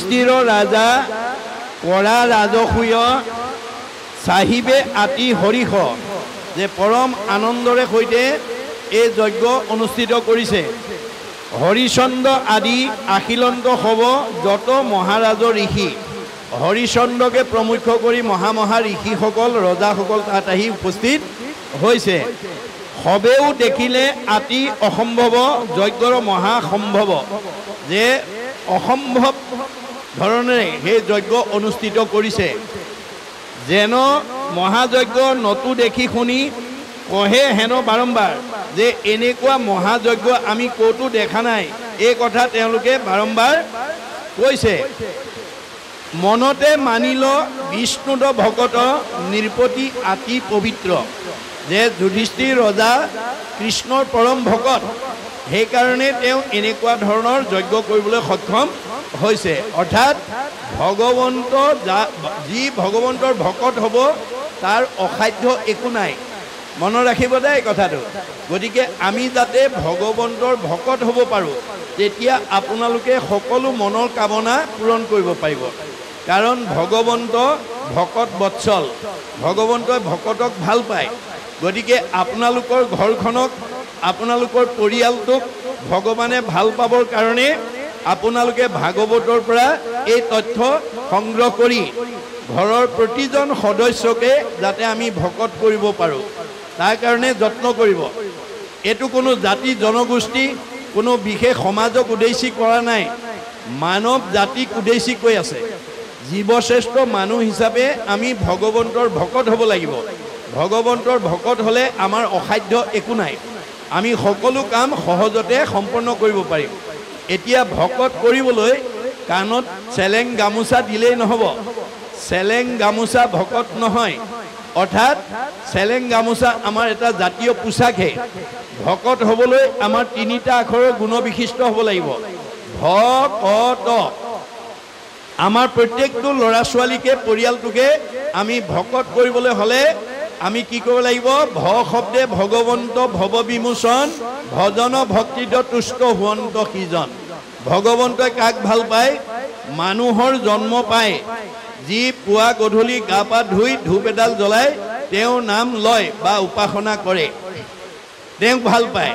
যুধিষ্ঠিৰ ৰাজা কৰা ৰাজসূয় চাহিবে আতি হৰিষ যে পৰম আনন্দৰে সৈতে এই যজ্ঞ অনুষ্ঠিত কৰিছে। হৰিচন্দ্ৰ আদি আখিলন্ত হ'ব যত মহাৰাজৰ ঋষি। হৰিচন্দ্ৰকে প্ৰমুখ্য কৰি মহা ঋষিসকল ৰজাসকল তাত আহি উপস্থিত হৈছে। সবেও দেখিলে আতি অসম্ভৱ যজ্ঞৰ মহাসম্ভৱ যে অসম্ভৱ ধৰণেৰে সেই যজ্ঞ অনুষ্ঠিত কৰিছে। যেন মহাযজ্ঞ নতু দেখি শুনি কহে হেন বাৰম্বাৰ যে এনেকুৱা মহাযজ্ঞ আমি ক'তো দেখা নাই। এই কথা তেওঁলোকে বাৰম্বাৰ কৈছে। মনতে মানিল বিষ্ণুদ ভকত নিৰপতি আতি পবিত্ৰ যে যুধিষ্ঠিৰ ৰজা কৃষ্ণৰ পৰম ভকত, সেইকাৰণে তেওঁ এনেকুৱা ধৰণৰ যজ্ঞ কৰিবলৈ সক্ষম হৈছে। অৰ্থাৎ ভগৱন্ত যি ভগৱন্তৰ ভকত হ'ব তাৰ অসাধ্য একো নাই। মনত ৰাখিব দেই কথাটো। গতিকে আমি যাতে ভগৱন্তৰ ভকত হ'ব পাৰোঁ তেতিয়া আপোনালোকে সকলো মনৰ কামনা পূৰণ কৰিব পাৰিব। কাৰণ ভগৱন্ত ভকত বৎসল, ভগৱন্তই ভকতক ভাল পায়। গতিকে আপোনালোকৰ ঘৰখনক আপোনালোকৰ পৰিয়ালটোক ভগৱানে ভাল পাবৰ কাৰণে আপোনালোকে ভাগৱতৰ পৰা এই তথ্য সংগ্ৰহ কৰি ঘৰৰ প্ৰতিজন সদস্যকে যাতে আমি ভকত কৰিব পাৰোঁ তাৰ কাৰণে যত্ন কৰিব। এইটো কোনো জাতি জনগোষ্ঠী কোনো বিশেষ সমাজক উদ্দেশ্যি কৰা নাই, মানৱ জাতিক উদ্দেশ্যি কৈ আছে। জীৱশ্ৰেষ্ঠ মানুহ হিচাপে আমি ভগৱন্তৰ ভকত হ'ব লাগিব। ভগৱন্তৰ ভকত হ'লে আমাৰ অসাধ্য একো নাই, আমি সকলো কাম সহজতে সম্পন্ন কৰিব পাৰিম। এতিয়া ভকত কৰিবলৈ কাণত চেলেং গামোচা দিলেই নহ'ব। চেলেং গামোচা ভকত নহয়। অৰ্থাৎ চেলেং গামোচা আমাৰ এটা জাতীয় পোচাকহে। ভকত হ'বলৈ আমাৰ তিনিটা আখৰৰ গুণবিশিষ্ট হ'ব লাগিব। ভকত। আমাৰ প্ৰত্যেকটো ল'ৰা ছোৱালীকে পৰিয়ালটোকে আমি ভকত কৰিবলৈ হ'লে আমি কি কৰিব লাগিব? ভ শব্দে ভগৱন্ত ভৱ বিমোচন ভজন ভক্তিত তুষ্ট হুৱন্ত সিজন। ভগৱন্তই কাক ভাল পায়? মানুহৰ জন্ম পায় যি পুৱা গধূলি গা পা ধুই ধূপ এডাল জ্বলাই তেওঁৰ নাম লয় বা উপাসনা কৰে, তেওঁক ভাল পায়।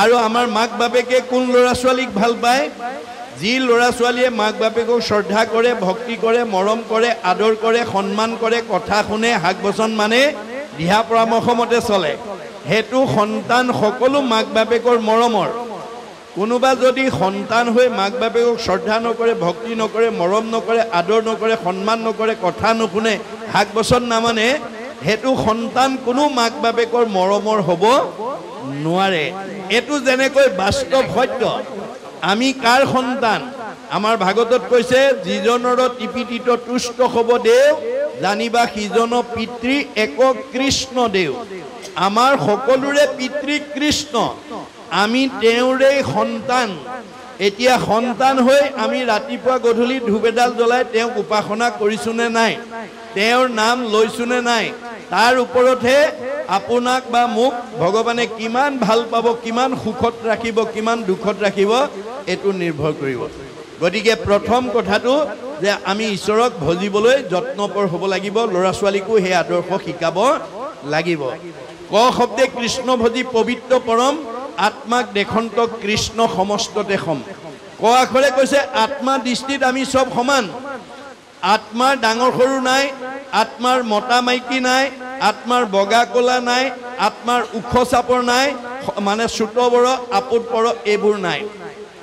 আৰু আমাৰ মাক বাপেকে কোন ল'ৰা ছোৱালীক ভাল পায়? যি ল'ৰা ছোৱালীয়ে মাক বাপেকক শ্ৰদ্ধা কৰে, ভক্তি কৰে, মৰম কৰে, আদৰ কৰে, সন্মান কৰে, কথা শুনে, হাক বচন মানে, দিহা পৰামৰ্শ মতে চলে, সেইটো সন্তান সকলো মাক বাপেকৰ মৰমৰ। কোনোবা যদি সন্তান হৈ মাক বাপেকক শ্ৰদ্ধা নকৰে, ভক্তি নকৰে, মৰম নকৰে, আদৰ নকৰে, সন্মান নকৰে, কথা নুশুনে, হাক বচন নামানে, সেইটো সন্তান কোনো মাক বাপেকৰ মৰমৰ হ'ব নোৱাৰে। এইটো যেনেকৈ বাস্তৱ সত্য। আমি কাৰ সন্তান? আমাৰ ভাগৱতত কৈছে যিজনৰ টিপিটিত তুষ্ট হ'ব দেও জানিবা সিজন পিতৃ এক কৃষ্ণ দেও। আমাৰ সকলোৰে পিতৃ কৃষ্ণ, আমি তেওঁৰে সন্তান। এতিয়া সন্তান হৈ আমি ৰাতিপুৱা গধূলি ধূপ এডাল জ্বলাই তেওঁক উপাসনা কৰিছোঁ নে নাই, তেওঁৰ নাম লৈছোঁ নে নাই, তাৰ ওপৰতহে আপোনাক বা মোক ভগৱানে কিমান ভাল পাব, কিমান সুখত ৰাখিব, কিমান দুখত ৰাখিব, এইটো নিৰ্ভৰ কৰিব। গতিকে প্ৰথম কথাটো যে আমি ঈশ্বৰক ভজিবলৈ যত্নপৰ হ'ব লাগিব। ল'ৰা ছোৱালীকো সেই আদৰ্শ শিকাব লাগিব। ক শব্দে কৃষ্ণ ভজি পবিত্ৰ পৰম আত্মাক দেখন্ত কৃষ্ণ সমস্ততে সম। ক আখৰে কৈছে আত্মা দৃষ্টিত আমি চব সমান। আত্মাৰ ডাঙৰ সৰু নাই, আত্মাৰ মতা মাইকী নাই, আত্মাৰ বগা ক'লা নাই, আত্মাৰ ওখ চাপৰ নাই, মানে চুট বড় আপোত পৰ এইবোৰ নাই।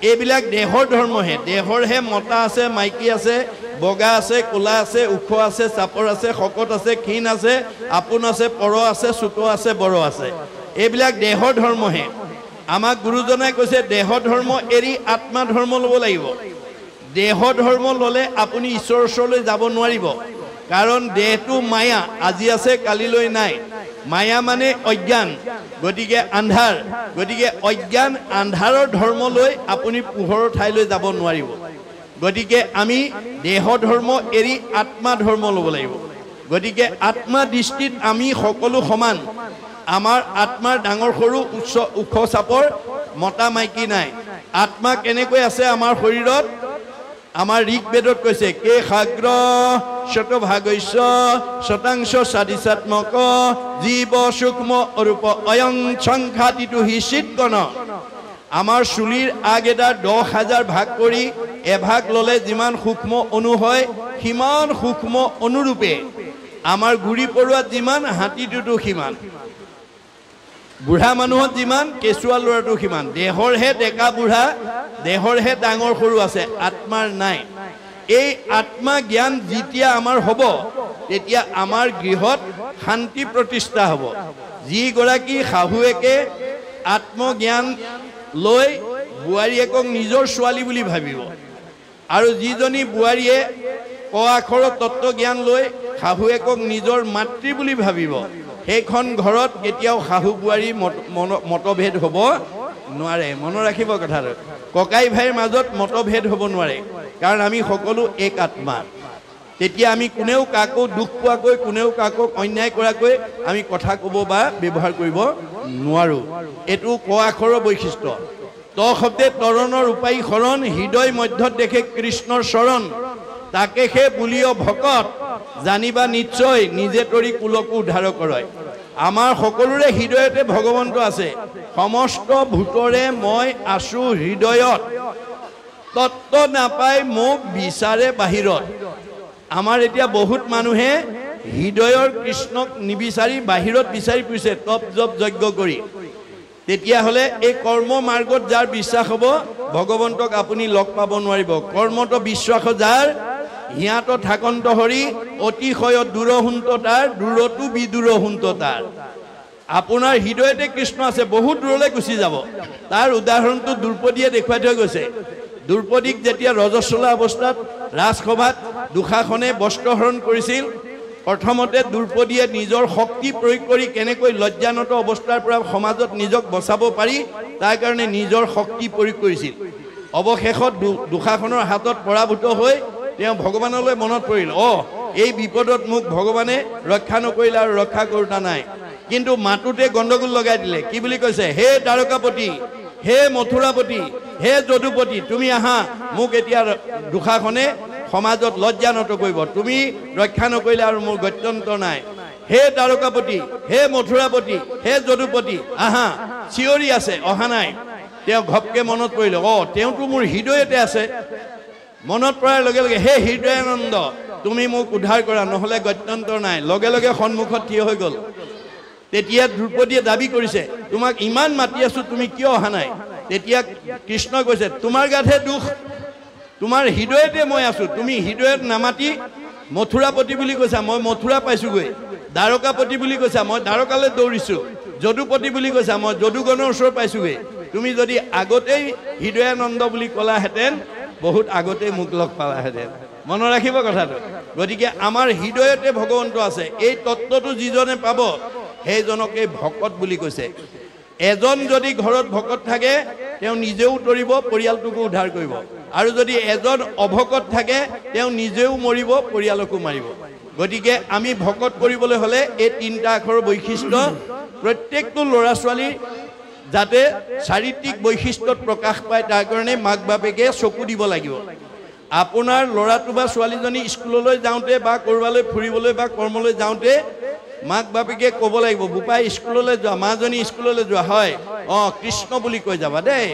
এইবিলাক দেহৰ ধৰ্মহে। দেহৰহে মতা আছে, মাইকী আছে, বগা আছে, ক'লা আছে, ওখ আছে, চাপৰ আছে, শকত আছে, ক্ষীণ আছে, আপোন আছে, পৰ আছে, চুট আছে, বড় আছে। এইবিলাক দেহৰ ধৰ্মহে। আমাক গুৰুজনাই কৈছে দেহ ধৰ্ম এৰি আত্মা ধৰ্ম ল'ব লাগিব। দেহ ধৰ্ম ল'লে আপুনি ঈশ্বৰৰ ওচৰলৈ যাব নোৱাৰিব। কাৰণ দেহটো মায়া, আজি আছে কালিলৈ নাই। মায়া মানে অজ্ঞান, গতিকে আন্ধাৰ। গতিকে অজ্ঞান আন্ধাৰৰ ধৰ্ম লৈ আপুনি পোহৰৰ ঠাইলৈ যাব নোৱাৰিব। গতিকে আমি দেহ ধৰ্ম এৰি আত্মা ধৰ্ম ল'ব লাগিব। গতিকে আত্মা দৃষ্টিত আমি সকলো সমান। আমাৰ আত্মাৰ ডাঙৰ সৰু উচ্চ ওখ চাপৰ মতা মাইকী নাই। আত্মা কেনেকৈ আছে আমাৰ শৰীৰত? আমাৰ ঋগ্বেদত কৈছে কে সাগ্ৰ শতভাগস্য শতাংশ সাদিচাত্মক জীৱ সূক্ষ্ম অৰূপ অয়ং সংঘাতিটো হিচিতকণ আমাৰ চুলিৰ আগেদাৰ 10,000 ভাগ কৰি এভাগ ললে যিমান সূক্ষ্ম অণু হয় সিমান সূক্ষ্ম অনুৰূপে আমাৰ গুৰি পৰুৱাত যিমান হাতীটোতো সিমান বুঢ়া মানুহত যিমান কেঁচুৱা ল'ৰাটো সিমান দেহৰহে ডেকা বুঢ়া দেহৰহে ডাঙৰ সৰু আছে আত্মাৰ নাই এই আত্মা জ্ঞান যেতিয়া আমাৰ হ'ব তেতিয়া আমাৰ গৃহত শান্তি প্ৰতিষ্ঠা হ'ব যিগৰাকী শাহুৱেকে আত্মজ্ঞান লৈ বোৱাৰীয়েকক নিজৰ ছোৱালী বুলি ভাবিব আৰু যিজনী বোৱাৰীয়ে ক আখৰৰ তত্ত্ব জ্ঞান লৈ শাহুৱেকক নিজৰ মাতৃ বুলি ভাবিব সেইখন ঘৰত কেতিয়াও শাহু বোৱাৰী মতভেদ হ'ব নোৱাৰে মনত ৰাখিব কথাটো ককাই ভাইৰ মাজত মতভেদ হ'ব নোৱাৰে কাৰণ আমি সকলো এক আত্মা তেতিয়া আমি কোনেও কাকো দুখ পোৱাকৈ কোনেও কাকো অন্যায় কৰাকৈ আমি কথা ক'ব বা ব্যৱহাৰ কৰিব নোৱাৰো এটো ক আখৰৰ বৈশিষ্ট্য ত শব্দে তৰণৰ উপায় শৰণ হৃদয় মধ্যত দেখে কৃষ্ণৰ শৰণ তাকে সে বুলিও ভকত জানিবা নিশ্চয় নিজে তৰি কুলকো উদ্ধাৰ কৰে আমাৰ সকলোৰে হৃদয়তে ভগৱন্ত আছে সমস্ত ভূতৰে মই আছো হৃদয়ত তত্ত্ব নাপাই মোক বিচাৰে বাহিৰত আমাৰ এতিয়া বহুত মানুহে হৃদয়ৰ কৃষ্ণক নিবিচাৰি বাহিৰত বিচাৰি ফুৰিছে তপ জপ যজ্ঞ কৰি তেতিয়াহ'লে এই কৰ্ম মাৰ্গত যাৰ বিশ্বাস হ'ব ভগৱন্তক আপুনি লগ পাব নোৱাৰিব কৰ্মত বিশ্বাস যাৰ হিয়াত থাকন্ত হৰি অতিশয় দূৰহুন্ত তাৰ দূৰতো বিদূৰহুন্ত তাৰ আপোনাৰ হৃদয়তে কৃষ্ণ আছে বহুত দূৰলৈ গুচি যাব তাৰ উদাহৰণটো দ্ৰৌপদীয়ে দেখুৱাই থৈ গৈছে দ্ৰৌপদীক যেতিয়া ৰজস্বলা অৱস্থাত ৰাজসভাত দুষাসনে বস্ত্ৰহৰণ কৰিছিল প্ৰথমতে দ্ৰৌপদীয়ে নিজৰ শক্তি প্ৰয়োগ কৰি কেনেকৈ লজ্জানত অৱস্থাৰ পৰা সমাজত নিজক বচাব পাৰি তাৰ কাৰণে নিজৰ শক্তি প্ৰয়োগ কৰিছিল অৱশেষত দুষাসনৰ হাতত পৰাভূত হৈ তেওঁ ভগৱানলৈ মনত পৰিল এই বিপদত মোক ভগৱানে ৰক্ষা নকৰিলে আৰু ৰক্ষা কৰোতা নাই কিন্তু মাতুতে গণ্ডগোল লগাই দিলে কি বুলি কৈছে হে দ্বাৰকাপতি হে মথুৰাপতি হে যদুপতি তুমি আহা মোক এতিয়া দুষাসনে সমাজত লজ্জানত কৰিব তুমি ৰক্ষা নকৰিলে আৰু মোৰ গত্যন্তৰ নাই হে দ্বাৰকাপতি হে মথুৰাপতি হে যদুপতি আহা চিঞৰি আছে অহা নাই তেওঁ ঘপকে মনত পৰিলে তেওঁতো মোৰ হৃদয়তে আছে মনত পৰাৰ লগে লগে হে হৃদয়ানন্দ তুমি মোক উদ্ধাৰ কৰা নহ'লে গত্যন্তৰ নাই লগে লগে সন্মুখত থিয় হৈ গ'ল তেতিয়া দ্ৰৌপদীয়ে দাবী কৰিছে তোমাক ইমান মাতি আছো তুমি কিয় অহা নাই তেতিয়া কৃষ্ণ কৈছে তোমাৰ গাতহে দুখ তোমাৰ হৃদয়তে মই আছো তুমি হৃদয়ত নামাতি মথুৰাপতি বুলি কৈছা মই মথুৰা পাইছোগৈ দ্বাৰকাপতি বুলি কৈছা মই দ্বাৰকালৈ দৌৰিছো যদুপতি বুলি কৈছা মই যদুগণৰ ওচৰ পাইছোগৈ তুমি যদি আগতেই হৃদয়ানন্দ বুলি ক'লাহেঁতেন বহুত আগতেই মোক লগ পালাহেঁতেন মনত ৰাখিব কথাটো গতিকে আমাৰ হৃদয়তে ভগৱন্ত আছে এই তত্ত্বটো যিজনে পাব সেইজনকে ভকত বুলি কৈছে এজন যদি ঘৰত ভকত থাকে তেওঁ নিজেও তৰিব পৰিয়ালটোকো উদ্ধাৰ কৰিব আৰু যদি এজন অভকত থাকে তেওঁ নিজেও মৰিব পৰিয়ালকো মাৰিব গতিকে আমি ভকত কৰিবলৈ হ'লে এই তিনিটা আখৰৰ বৈশিষ্ট্য প্ৰত্যেকটো ল'ৰা ছোৱালী যাতে চাৰিত্ৰিক বৈশিষ্ট্যত প্ৰকাশ পায় তাৰ কাৰণে মাক বাপেকে চকু দিব লাগিব আপোনাৰ ল'ৰাটো বা ছোৱালীজনী স্কুললৈ যাওঁতে বা ক'ৰবালৈ ফুৰিবলৈ বা কৰ্মলৈ যাওঁতে মাক বাপেকে ক'ব লাগিব বোপাই স্কুললৈ যোৱা মাজনী স্কুললৈ যোৱা হয় কৃষ্ণ বুলি কৈ যাবা দেই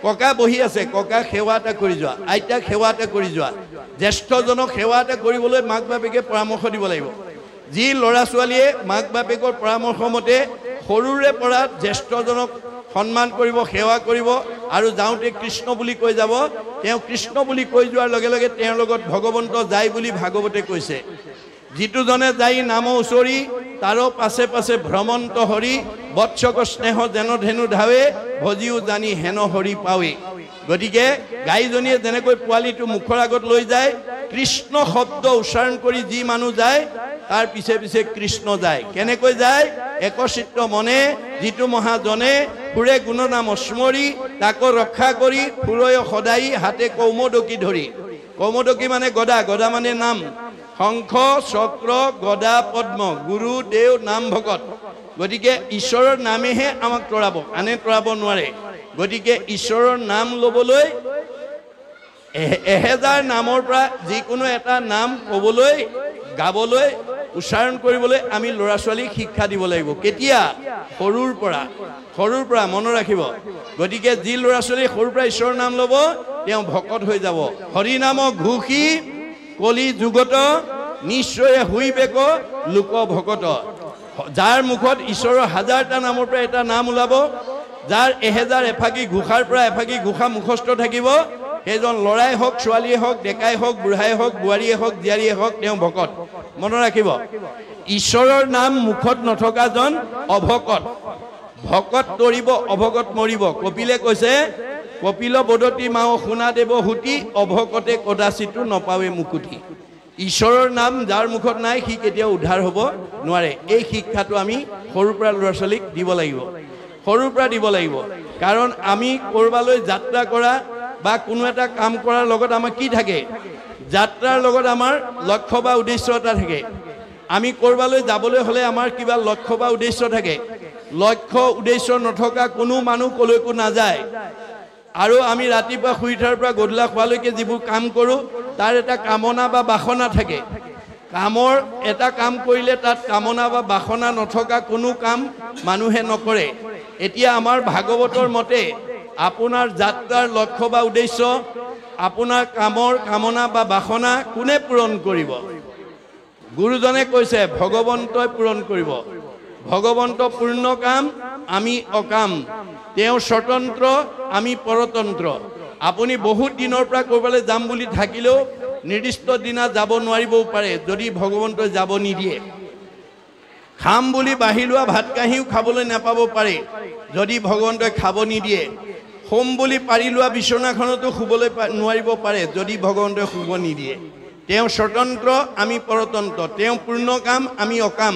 ককা বহি আছে ককা সেৱা এটা কৰি যোৱা আইতাক সেৱা এটা কৰি যোৱা জ্যেষ্ঠজনক সেৱা এটা কৰিবলৈ মাক বাপেকে পৰামৰ্শ দিব লাগিব যি ল'ৰা ছোৱালীয়ে মাক বাপেকৰ পৰামৰ্শ মতে সৰুৰে পৰা জ্যেষ্ঠজনক সন্মান কৰিব সেৱা কৰিব আৰু যাওঁতে কৃষ্ণ বুলি কৈ যাব তেওঁ কৃষ্ণ বুলি কৈ যোৱাৰ লগে লগে তেওঁৰ লগত ভগৱন্ত যায় বুলি ভাগৱতে কৈছে যিটো জনে যাই নাম উচৰি তাৰো পাছে পাছে ভ্ৰমন্ত হৰি বৎসক স্নেহ যেন ধেনু ধাৱে ভজিও জানি হেন হৰি পাৱে গতিকে গাইজনীয়ে যেনেকৈ পোৱালিটো মুখৰ আগত লৈ যায় কৃষ্ণ শব্দ উচ্চাৰণ কৰি যি মানুহ যায় তাৰ পিছে পিছে কৃষ্ণ যায় কেনেকৈ যায় একচিত্ত মনে যিটো মহাজনে ফুৰে গুণনাম স্মৰি তাকো ৰক্ষা কৰি ফুৰয় সদায় হাতে কৌমদকী ধৰি কৌমদকী মানে গদা গদা মানে নাম শংখ চক্ৰ গদা পদ্ম গুৰু দেও নাম ভকত গতিকে ঈশ্বৰৰ নামেহে আমাক তৰাব আনে তৰাব নোৱাৰে গতিকে ঈশ্বৰৰ নাম ল'বলৈ 1000 নামৰ পৰা যিকোনো এটা নাম ক'বলৈ গাবলৈ উচ্চাৰণ কৰিবলৈ আমি ল'ৰা ছোৱালীক শিক্ষা দিব লাগিব কেতিয়া সৰুৰ পৰা মনত ৰাখিব গতিকে যি ল'ৰা ছোৱালী সৰুৰ পৰা ঈশ্বৰৰ নাম ল'ব তেওঁ ভকত হৈ যাব হৰি নাম ঘোষি কলি যুগত নিশ্চয় হুইবেক লোক ভকত যাৰ মুখত ঈশ্বৰৰ 1000টা নামৰ পৰা এটা নাম ওলাব যাৰ 1000 এফাকি ঘোষাৰ পৰা এফাকি ঘোষা মুখস্থ থাকিব সেইজন লৰাই হওক ছোৱালীয়ে হওক ডেকাই হওক বুঢ়াই হওক বোৱাৰীয়ে হওক জীয়াৰীয়ে হওক তেওঁ ভকত মনত ৰাখিব ঈশ্বৰৰ নাম মুখত নথকাজন অভকত ভকত তৰিব অভকত মৰিব কপিলে কৈছে কপিল বদতি মাও শুনা দেৱ হুতি অভকতে কদাচিতো নপাৱে মুকুতি ঈশ্বৰৰ নাম যাৰ মুখত নাই সি কেতিয়াও উদ্ধাৰ হ'ব নোৱাৰে এই শিক্ষাটো আমি সৰুৰ পৰা ল'ৰা ছোৱালীক দিব লাগিব কাৰণ আমি কৰবালৈ যাত্ৰা কৰা বা কোনো এটা কাম কৰাৰ লগত আমাৰ কি থাকে যাত্ৰাৰ লগত আমাৰ লক্ষ্য বা উদ্দেশ্য এটা থাকে আমি কৰবালৈ যাবলৈ হলে আমাৰ কিবা লক্ষ্য বা উদ্দেশ্য থাকে লক্ষ্য উদ্দেশ্য নথকা কোনো মানুহ কলৈকো নাযায় আৰু আমি ৰাতিপুৱা শুই উঠাৰ পৰা গধূলা খোৱালৈকে যিবোৰ কাম কৰোঁ তাৰ এটা কামনা বা বাসনা থাকে কামৰ এটা কাম কৰিলে তাত কামনা বা বাসনা নথকা কোনো কাম মানুহে নকৰে এতিয়া আমাৰ ভাগৱতৰ মতে আপোনাৰ যাত্ৰাৰ লক্ষ্য বা উদ্দেশ্য আপোনাৰ কামৰ কামনা বা বাসনা কোনে পূৰণ কৰিব গুৰুজনে কৈছে ভগৱন্তই পূৰণ কৰিব ভগৱন্ত পূৰ্ণ কাম আমি অকাম তেওঁ স্বতন্ত্ৰ আমি পৰতন্ত্ৰ আপুনি বহুত দিনৰ পৰা কৰবালৈ যাম বুলি থাকিলেও নিৰ্দিষ্ট দিনা যাব নোৱাৰিবও পাৰে যদি ভগৱন্তই যাব নিদিয়ে খাম বুলি বাঢ়ি লোৱা ভাত কাঁহীও খাবলৈ নাপাব পাৰে যদি ভগৱন্তই খাব নিদিয়ে হোম বুলি পাৰি লোৱা বিছনাখনতো শুবলৈ নোৱাৰিব পাৰে যদি ভগৱন্তই শুব নিদিয়ে তেওঁ স্বতন্ত্ৰ আমি পৰতন্ত্ৰ তেওঁ পূৰ্ণ কাম আমি অকাম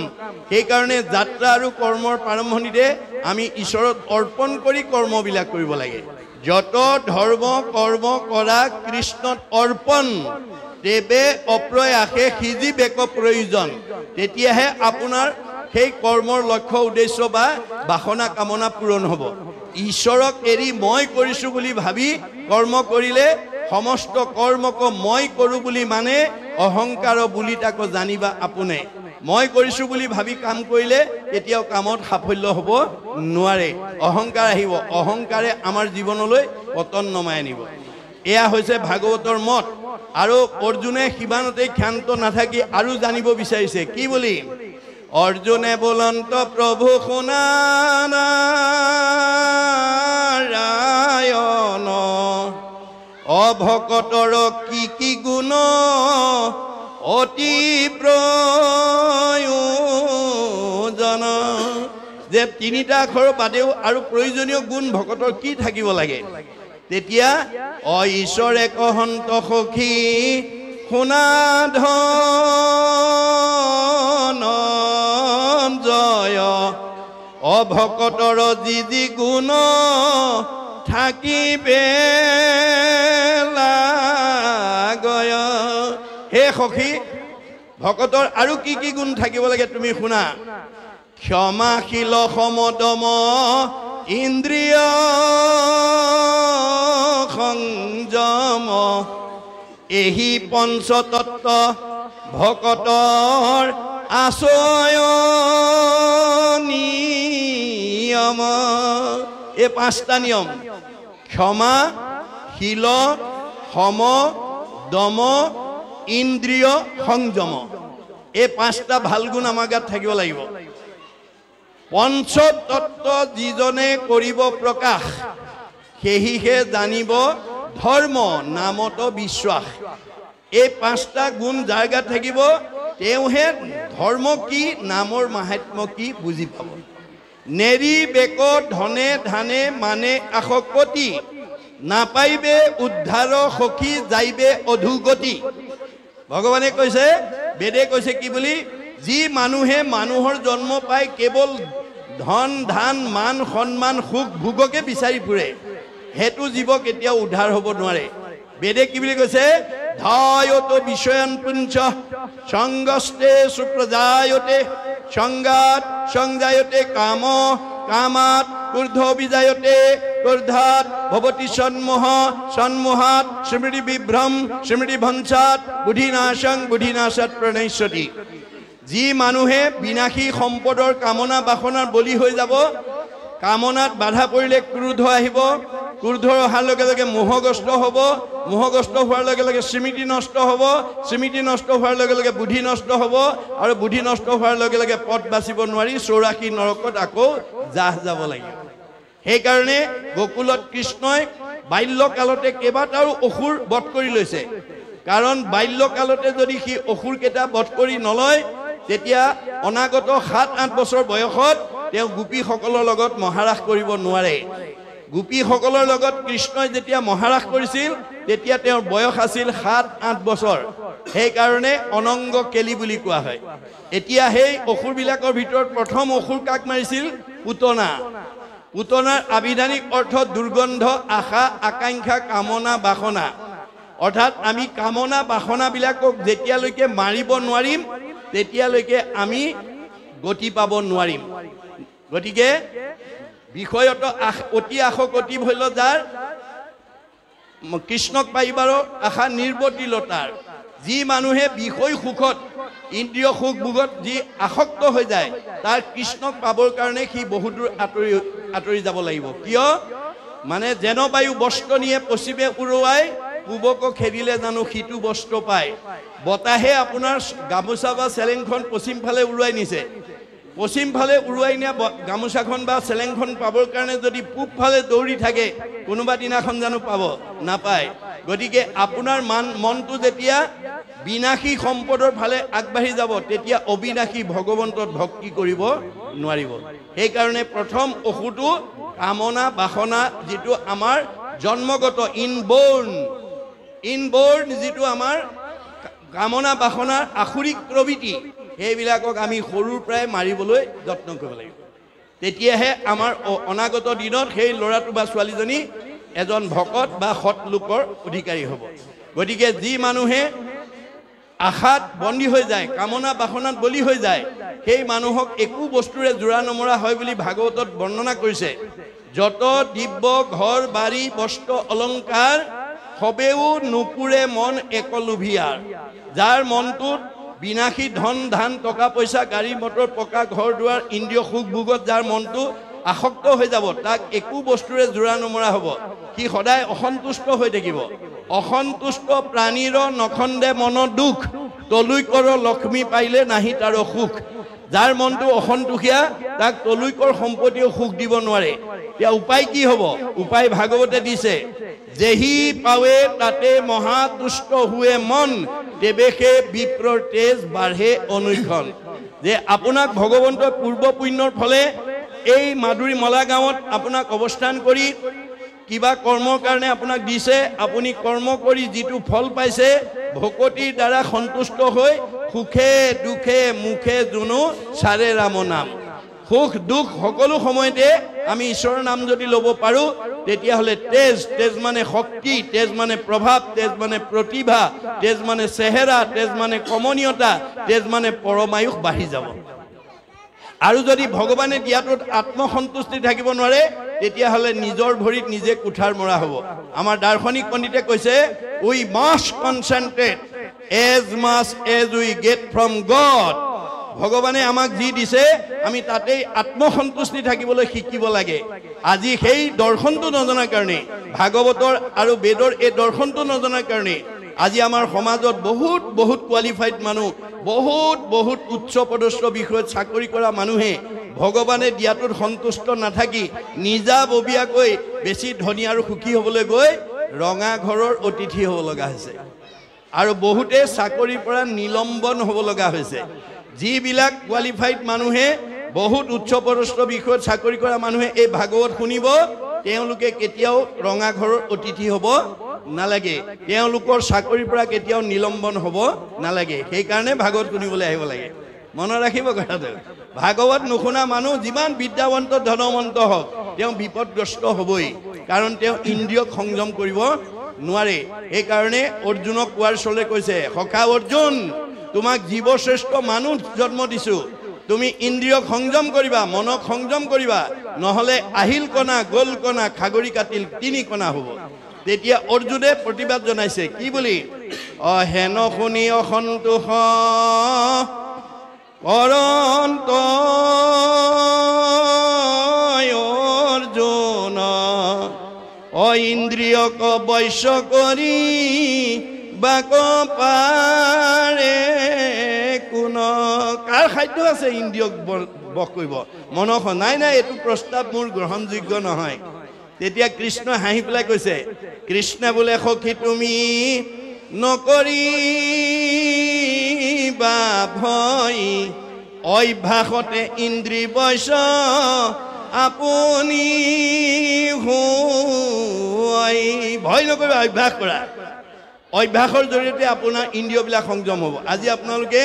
সেইকাৰণে যাত্ৰা আৰু কৰ্মৰ প্ৰাৰম্ভণিতে আমি ঈশ্বৰত অৰ্পণ কৰি কৰ্মবিলাক কৰিব লাগে যত ধৰ্ম কৰ্ম কৰা কৃষ্ণত অৰ্পণ তেবে অপ্ৰয়াসে সিজিবেক প্ৰয়োজন তেতিয়াহে আপোনাৰ সেই কৰ্মৰ লক্ষ্য উদ্দেশ্য বা বাসনা কামনা পূৰণ হ'ব ঈশ্বৰক এৰি মই কৰিছোঁ বুলি ভাবি কৰ্ম কৰিলে সমস্ত কৰ্মক মই কৰোঁ বুলি মানে অহংকাৰ বুলি তাক জানিবা আপুনি মই কৰিছোঁ বুলি ভাবি কাম কৰিলে কেতিয়াও কামত সাফল্য হ'ব নোৱাৰে অহংকাৰ আহিব অহংকাৰে আমাৰ জীৱনলৈ পতন নমাই আনিব এয়া হৈছে ভাগৱতৰ মত আৰু অৰ্জুনে সিমানতে ক্ষান্ত নাথাকি আৰু জানিব বিচাৰিছে কি বুলি অৰ্জুনে বলন্ত প্ৰভু শুনা নাৰায়ণ অভকতৰ কি গুণ অতি প্ৰয়োজন যে তিনিটা আখৰ বাদেও আৰু প্ৰয়োজনীয় গুণ ভকতৰ কি থাকিব লাগে তেতিয়া ঈশ্বৰে কহন্ত সখী শুনা ধন জয় অভকতৰ যি গুণ থাকিবে লাগয় হে সখী ভকতৰ আৰু কি গুণ থাকিব লাগে তুমি শুনা ক্ষমাশীল সমদম ইন্দ্ৰিয় সংযম এহি পঞ্চতত্ত্ব ভকতৰ আচয়নিয়ম এই পাঁচটা নিয়ম ক্ষমা শীল সম দম ইন্দ্ৰিয় সংযম এই পাঁচটা ভাল গুণ আমাৰ গাত থাকিব লাগিব পঞ্চতত্ত্ব যিজনে কৰিব প্ৰকাশ সেহিহে জানিব ধৰ্ম নামত বিশ্বাস এই পাঁচটা গুণ যাৰ গাত থাকিব তেওঁহে ধৰ্ম কি নামৰ মাহাত্ম্য কি বুজি পাব নেৰি বেক ধনে ধানে মানে আশকতি নাপাইবে উদ্ধাৰ সখী যাইবে অধুগতি ভগৱানে কৈছে বেদে কৈছে কি বুলি যি মানুহে মানুহৰ জন্ম পাই কেৱল ধন ধান মান সন্মান সুখ ভোগকে বিচাৰি ফুৰে হেতু জীৱ কেতিয়াও উদ্ধাৰ হ'ব নোৱাৰে বেদে কি বুলি কৈছে ধায়ত বিষয়ন পুঞ্চ সংগস্তে সুপ্ৰজায়তে সংগাত সংজায়তে কাম কামাত ঊৰ্ধ্ব বিজায়তে क्रोधात् भवति सन्मोह सन्मोहात् स्मृति विभ्रम स्मृति भंसात् बुद्धिनाशं बुद्धिनाशात् प्रणश्यति जी मानुहे विनाशी सम्पदर कामना बासनार बलि হৈ যাব कामनात बाधा परिले क्रोध आहिब क्रोध अহাৰ লগে লগে মোহগ্ৰস্ত হ'ব মোহগ্ৰস্ত হোৱাৰ লগে লগে স্মৃতি নষ্ট হ'ব স্মৃতি নষ্ট হোৱাৰ লগে লগে বুদ্ধি নষ্ট হ'ব আৰু বুদ্ধি নষ্ট হোৱাৰ লগে লগে পথ বাচিব নোৱাৰি 84 নৰকত আকৌ জাহ যাব লাগিব সেই কাৰণে গোকুলত কৃষ্ণই বাল্যকালতে কেবাটাও অসুৰ বধ কৰি লৈছে কাৰণ বাল্যকালতে যদি কি অসুৰ কেটা বধ কৰি নলয় তেতিয়া অনাগত 7-8 বছৰ বয়সত তেওঁ গোপী সকলৰ লগত মহাৰাস কৰিব নোৱাৰে গোপী সকলৰ লগত কৃষ্ণই যেতিয়া মহাৰাস কৰিছিল তেতিয়া তেওঁৰ বয়স আছিল 7-8 বছৰ সেই কাৰণে অনঙ্গ কেলি বুলি কোৱা হয় এতিয়া সেই অসুৰ বিলাকৰ ভিতৰত প্ৰথম অসুৰ কাক মাৰিছিল পুতনা পুতনাৰ আবিধানিক অৰ্থ দুৰ্গন্ধ আশা আকাংক্ষা কামনা বাসনা অৰ্থাৎ আমি কামনা বাসনা বিলাকক যেতিয়ালৈকে মাৰিব নোৱাৰিম তেতিয়ালৈকে আমি গতি পাব নোৱাৰিম গতিকে বিষয়ত অতি আশকতি হইল যাৰ কৃষ্ণক পাইবাৰ আশা নিৰ্বতিলতাৰ যি মানুহে বিষয় সুখত ইন্দ্ৰিয় সুখ ভোগত যি আসক্ত হৈ যায় তাৰ কৃষ্ণক পাবৰ কাৰণে কি বহুত আতৰি যাব লাগিব কিয় মানে যেন বায়ু বস্ত্ৰ নিয়ে পশ্চিমে উৰুৱাই পূবক খেদিলে জানো হিতু বস্ত্ৰ পায় বতাহে আপোনাৰ গামোচা বা চেলেংখন পশ্চিম ফালে উৰুৱাই নিছে পশ্চিম ফালে উৰুৱাই নিয়া গামোচাখন বা চেলেংখন পাবৰ কাৰণে যদি পূব ফালে দৌৰি থাকে কোনোবা দিনাখন জানো পাব নাপায় গতিকে আপোনাৰ মনটো যেতিয়া বিনাশী সম্পদৰ ফালে আগবাঢ়ি যাব তেতিয়া অবিনাশী ভগৱন্তত ভক্তি কৰিব নোৱাৰিব সেই কাৰণে প্ৰথম অসুটো কামনা বাসনা যেটো আমাৰ জন্মগত ইনবৰ্ন যেটো আমাৰ কামনা বাসনাৰ আখুৰিক প্ৰবৃত্তি সেইবিলাকক আমি সৰুৰ পৰাই মাৰিবলৈ যত্ন কৰিব লাগিব তেতিয়াহে আমাৰ অনাগত দিনত সেই ল'ৰাটো বা ছোৱালীজনী এজন ভকত বা সৎ লোকৰ অধিকাৰী হ'ব গতিকে যি মানুহে আশাত বন্দী হৈ যায় কামনা বাসনাত বলি হৈ যায় সেই মানুহক একো বস্তুৰে জোৰা নমৰা হয় বুলি ভাগৱতত বৰ্ণনা কৰিছে যত দিব্য ঘৰ বাৰী বস্ত্ৰ অলংকাৰ সবেও নুপুৰে মন একলোভিয়াৰ যাৰ মনটোত বিনাশী ধন ধান টকা পইচা গাড়ী মটৰ পকা ঘৰ দুৱাৰ ইন্দ্ৰিয় সুখ ভোগত যাৰ মনটো আসক্ত হৈ যাব তাক একো বস্তুৰে জোৰা নমৰা হ'ব কি সদায় অসন্তুষ্ট হৈ থাকিব অসন্তুষ্ট প্ৰাণীৰ নখন্দে মন দুখ তলুইকৰ লক্ষ্মী পাইলে নাহি তাৰ সুখ যাৰ মনটো অসন্তুষিয়া তাক তলুইকৰ সম্পত্তিও সুখ দিব নোৱাৰে এতিয়া উপায় কি হ'ব উপায় ভাগৱতে দিছে যেহি পাৱে তাতে মহাতুষ্ট হুৱে মন দেবেশে বিপ্ৰৰ তেজ বাঢ়ে অনুক্ষণ যে আপোনাক ভগৱন্তৰ পূৰ্ব পুণ্যৰ ফলে এই মাধুৰী মলা গাঁৱত আপোনাক অৱস্থান কৰি কিবা কৰ্মৰ কাৰণে আপোনাক দিছে আপুনি কৰ্ম কৰি যেটো ফল পাইছে ভকতিৰ দ্বাৰা সন্তুষ্ট হৈ সুখে দুখে মুখে জুনো চাৰে ৰাম নাম সুখ দুখ সকলো সময়তে আমি ঈশ্বৰৰ নাম যদি ল'ব পাৰো তেতিয়া হলে তেজ মানে শক্তি তেজ মানে প্ৰভাৱ তেজ মানে প্ৰতিভা তেজ মানে চেহেৰা তেজ মানে কমনীয়তা তেজ মানে পৰমায়ুষ বাঢ়ি যাব আৰু যদি ভগৱানে দিয়াটোত আত্মসন্তুষ্টি থাকিব নোৱাৰে তেতিয়া হলে নিজৰ ভৰিত নিজে কুঠাৰ মৰা হ'ব আমাৰ দাৰ্শনিক পণ্ডিতে কৈছে উই must কনচেন্ট্ৰেট as much as we get from God ভগৱানে আমাক যি দিছে আমি তাতেই আত্মসন্তুষ্টি থাকিবলৈ শিকিব লাগে আজি সেই দৰ্শনটো নজনাৰ কাৰণে ভাগৱতৰ আৰু বেদৰ এই দৰ্শনটো নজনাৰ কাৰণে আজি আমাৰ সমাজত বহুত কোৱালিফাইড মানুহ বহুত উচ্চ পদস্থ বিষয়ত চাকৰি কৰা মানুহে ভগৱানে দিয়াটোত সন্তুষ্ট নাথাকি নিজাববীয়াকৈ বেছি ধনী আৰু সুখী হ'বলৈ গৈ ৰঙা ঘৰৰ অতিথি হ'ব লগা হৈছে আৰু বহুতে চাকৰিৰ পৰা নিলম্বন হ'ব লগা হৈছে যিবিলাক কোৱালিফাইড মানুহে বহুত উচ্চ পদস্থ বিষয়ত চাকৰি কৰা মানুহে এই ভাগৱত শুনিব তেওঁলোকে কেতিয়াও ৰঙা ঘৰৰ অতিথি হ'ব নালাগে তেওঁলোকৰ চাকৰিৰ পৰা কেতিয়াও নিলম্বন হ'ব নালাগে সেই কাৰণে ভাগৱত শুনিবলৈ আহিব লাগে মনত ৰাখিব কথাটো ভাগৱত নুশুনা মানুহ যিমান বিদ্যাৱন্ত ধনৱন্ত হওক তেওঁ বিপদগ্ৰস্ত হ'বই কাৰণ তেওঁ ইন্দ্ৰিয়ক সংযম কৰিব নোৱাৰে এই কাৰণে অৰ্জুনক কোৱাৰ চলে কৈছে সখা অৰ্জুন তোমাক জীৱশ্ৰেষ্ঠ মানুহ জন্ম দিছো তুমি ইন্দ্ৰিয়ক সংযম কৰিবা মনক সংযম কৰিবা নহলে আহিল কণা গোল কণা খাগৰি কাটিল তিনি কণা হ'ব তেতিয়া অৰ্জুনে প্ৰতিবাদ জনাইছে কি বুলি হেন শুনি অসন্তোষ অৰন্ত অৰ্জুন ইন্দ্ৰিয়ক বৈশ্য কৰি বাক পাৰে কোন কাৰ খাদ্য আছে ইন্দ্ৰিয়ক বশ কৰিব মনস নাই নাই এইটো প্ৰস্তাৱ মোৰ গ্ৰহণযোগ্য নহয় তেতিয়া কৃষ্ণ হাঁহি পেলাই কৈছে কৃষ্ণ বোলে সখী তুমি নকৰিবা ভয় অভ্যাসতে ইন্দ্ৰি বৈশ্য আপুনি ভয় নকৰিবা অভ্যাস কৰা অভ্যাসৰ জৰিয়তে আপোনাৰ ইন্দ্ৰিয়বিলাক সংযম হ'ব আজি আপোনালোকে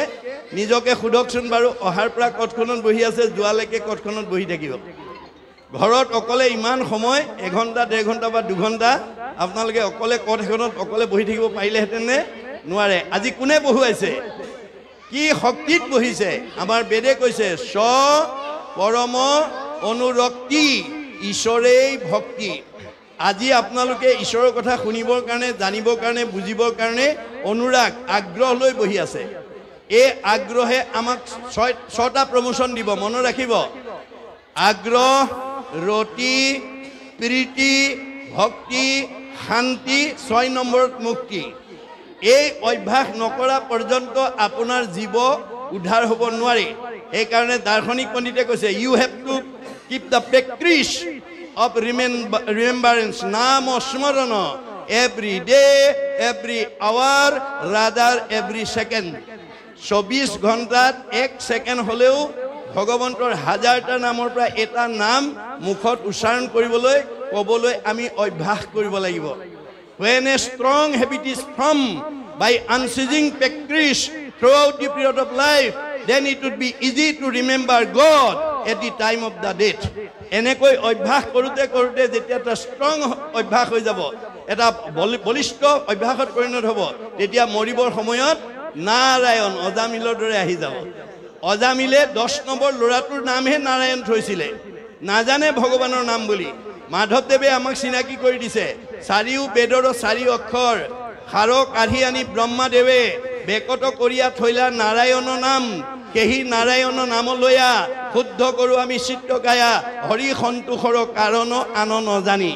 নিজকে সোধকচোন বাৰু অহাৰ পৰা কঠখনত বহি আছে যোৱালৈকে কঠখনত বহি থাকিব ঘৰত অকলে ইমান সময় এঘণ্টা ডেৰ ঘণ্টা বা দুঘণ্টা আপোনালোকে অকলে কঠ এখনত অকলে বহি থাকিব পাৰিলেহেঁতেন নে নোৱাৰে আজি কোনে বহুৱাইছে কি শক্তিত বহিছে আমাৰ বেদে কৈছে স্ব পৰম অনুৰক্তি ঈশ্বৰেই ভক্তি আজি আপোনালোকে ঈশ্বৰৰ কথা শুনিবৰ কাৰণে জানিবৰ কাৰণে বুজিবৰ কাৰণে অনুৰাগ আগ্ৰহ লৈ বহি আছে এই আগ্ৰহে আমাক ছটা প্ৰমোচন দিব মনত ৰাখিব আগ্ৰহ ৰতি প্ৰীতি ভক্তি শান্তি 6 নম্বৰত মুক্তি এই অভ্যাস নকৰা পৰ্যন্ত আপোনাৰ জীৱ উদ্ধাৰ হ'ব নোৱাৰে এই কাৰণে দাৰ্শনিক পণ্ডিতে কৈছে you have to keep the practice of remembrance নাম স্মৰণ every day every hour rather every second 24 ঘণ্টাত 1 সেকেন্ড হলেও ভগৱন্তৰ হাজাৰটা নামৰ পৰা এটা নাম মুখত উচ্চাৰণ কৰিবলৈ ক'বলৈ আমি অভ্যাস কৰিব লাগিব when a strong habit is formed by unceasing practice throughout the period of life then it would be easy to remember God at the time of the death এনেকৈ অভ্যাস কৰোতে কৰোতে যেতিয়া এটা ষ্ট্ৰং অভ্যাস হৈ যাব এটা বলিষ্ঠ অভ্যাসত পৰিণত হ'ব তেতিয়া মৰিবৰ সময়ত নাৰায়ণ অজামিলৰ দৰে আহি যাব অজামিলে 10 নম্বৰ ল'ৰাটোৰ নামহে নাৰায়ণ থৈছিলে নাজানে ভগৱানৰ নাম বুলি মাধৱদেৱে আমাক চিনাকি কৰি দিছে চাৰিও বেদৰ 4 অক্ষৰ খাৰ কাঢ়ি আনি ব্ৰহ্মাদেৱে বেকত কৰিয়া থৈলা নাৰায়ণৰ নাম কেহি নাৰায়ণ নাম লয়া শুদ্ধ কৰো আমি চিত্ত গায়া হৰি সন্তোষৰ কাৰণ আন নজানি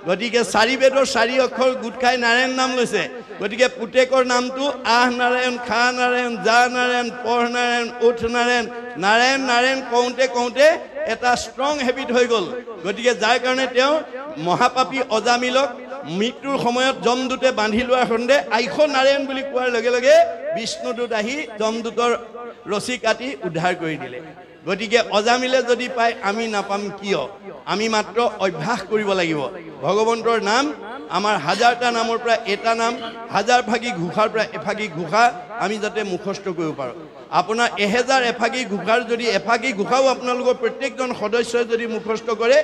গতিকে 4 বেদৰ 4 অক্ষৰ গুট খাই নাৰায়ণ নাম লৈছে গতিকে পুতেকৰ নামটো আহ নাৰায়ণ খা নাৰায়ণ যা নাৰায়ণ পঢ় নাৰায়ণ উঠ নাৰায়ণ নাৰায়ণ নাৰায়ণ কওঁতে কওঁতে এটা ষ্ট্ৰং হেবিট হৈ গ'ল গতিকে যাৰ কাৰণে তেওঁ মহাপাপী অজামিলক মৃত্যুৰ সময়ত যমদূতে বান্ধি লোৱাৰ সন্দে আইখ নাৰায়ণ বুলি কোৱাৰ লগে লগে বিষ্ণুদূত আহি যমদূতৰ ৰছী কাটি উদ্ধাৰ কৰি দিলে গতিকে অজামিলে যদি পায় আমি নাপাম কিয় আমি মাত্ৰ অভ্যাস কৰিব লাগিব ভগৱন্তৰ নাম আমাৰ হাজাৰটা নামৰ পৰা এটা নাম হাজাৰ ভাগী ঘোষাৰ পৰা এফাগী ঘোষা আমি যাতে মুখস্থ কৰিব পাৰোঁ আপোনাৰ 1000 এফাগী ঘোষাৰ যদি এফাগী ঘোষাও আপোনালোকৰ প্ৰত্যেকজন সদস্যই যদি মুখস্থ কৰে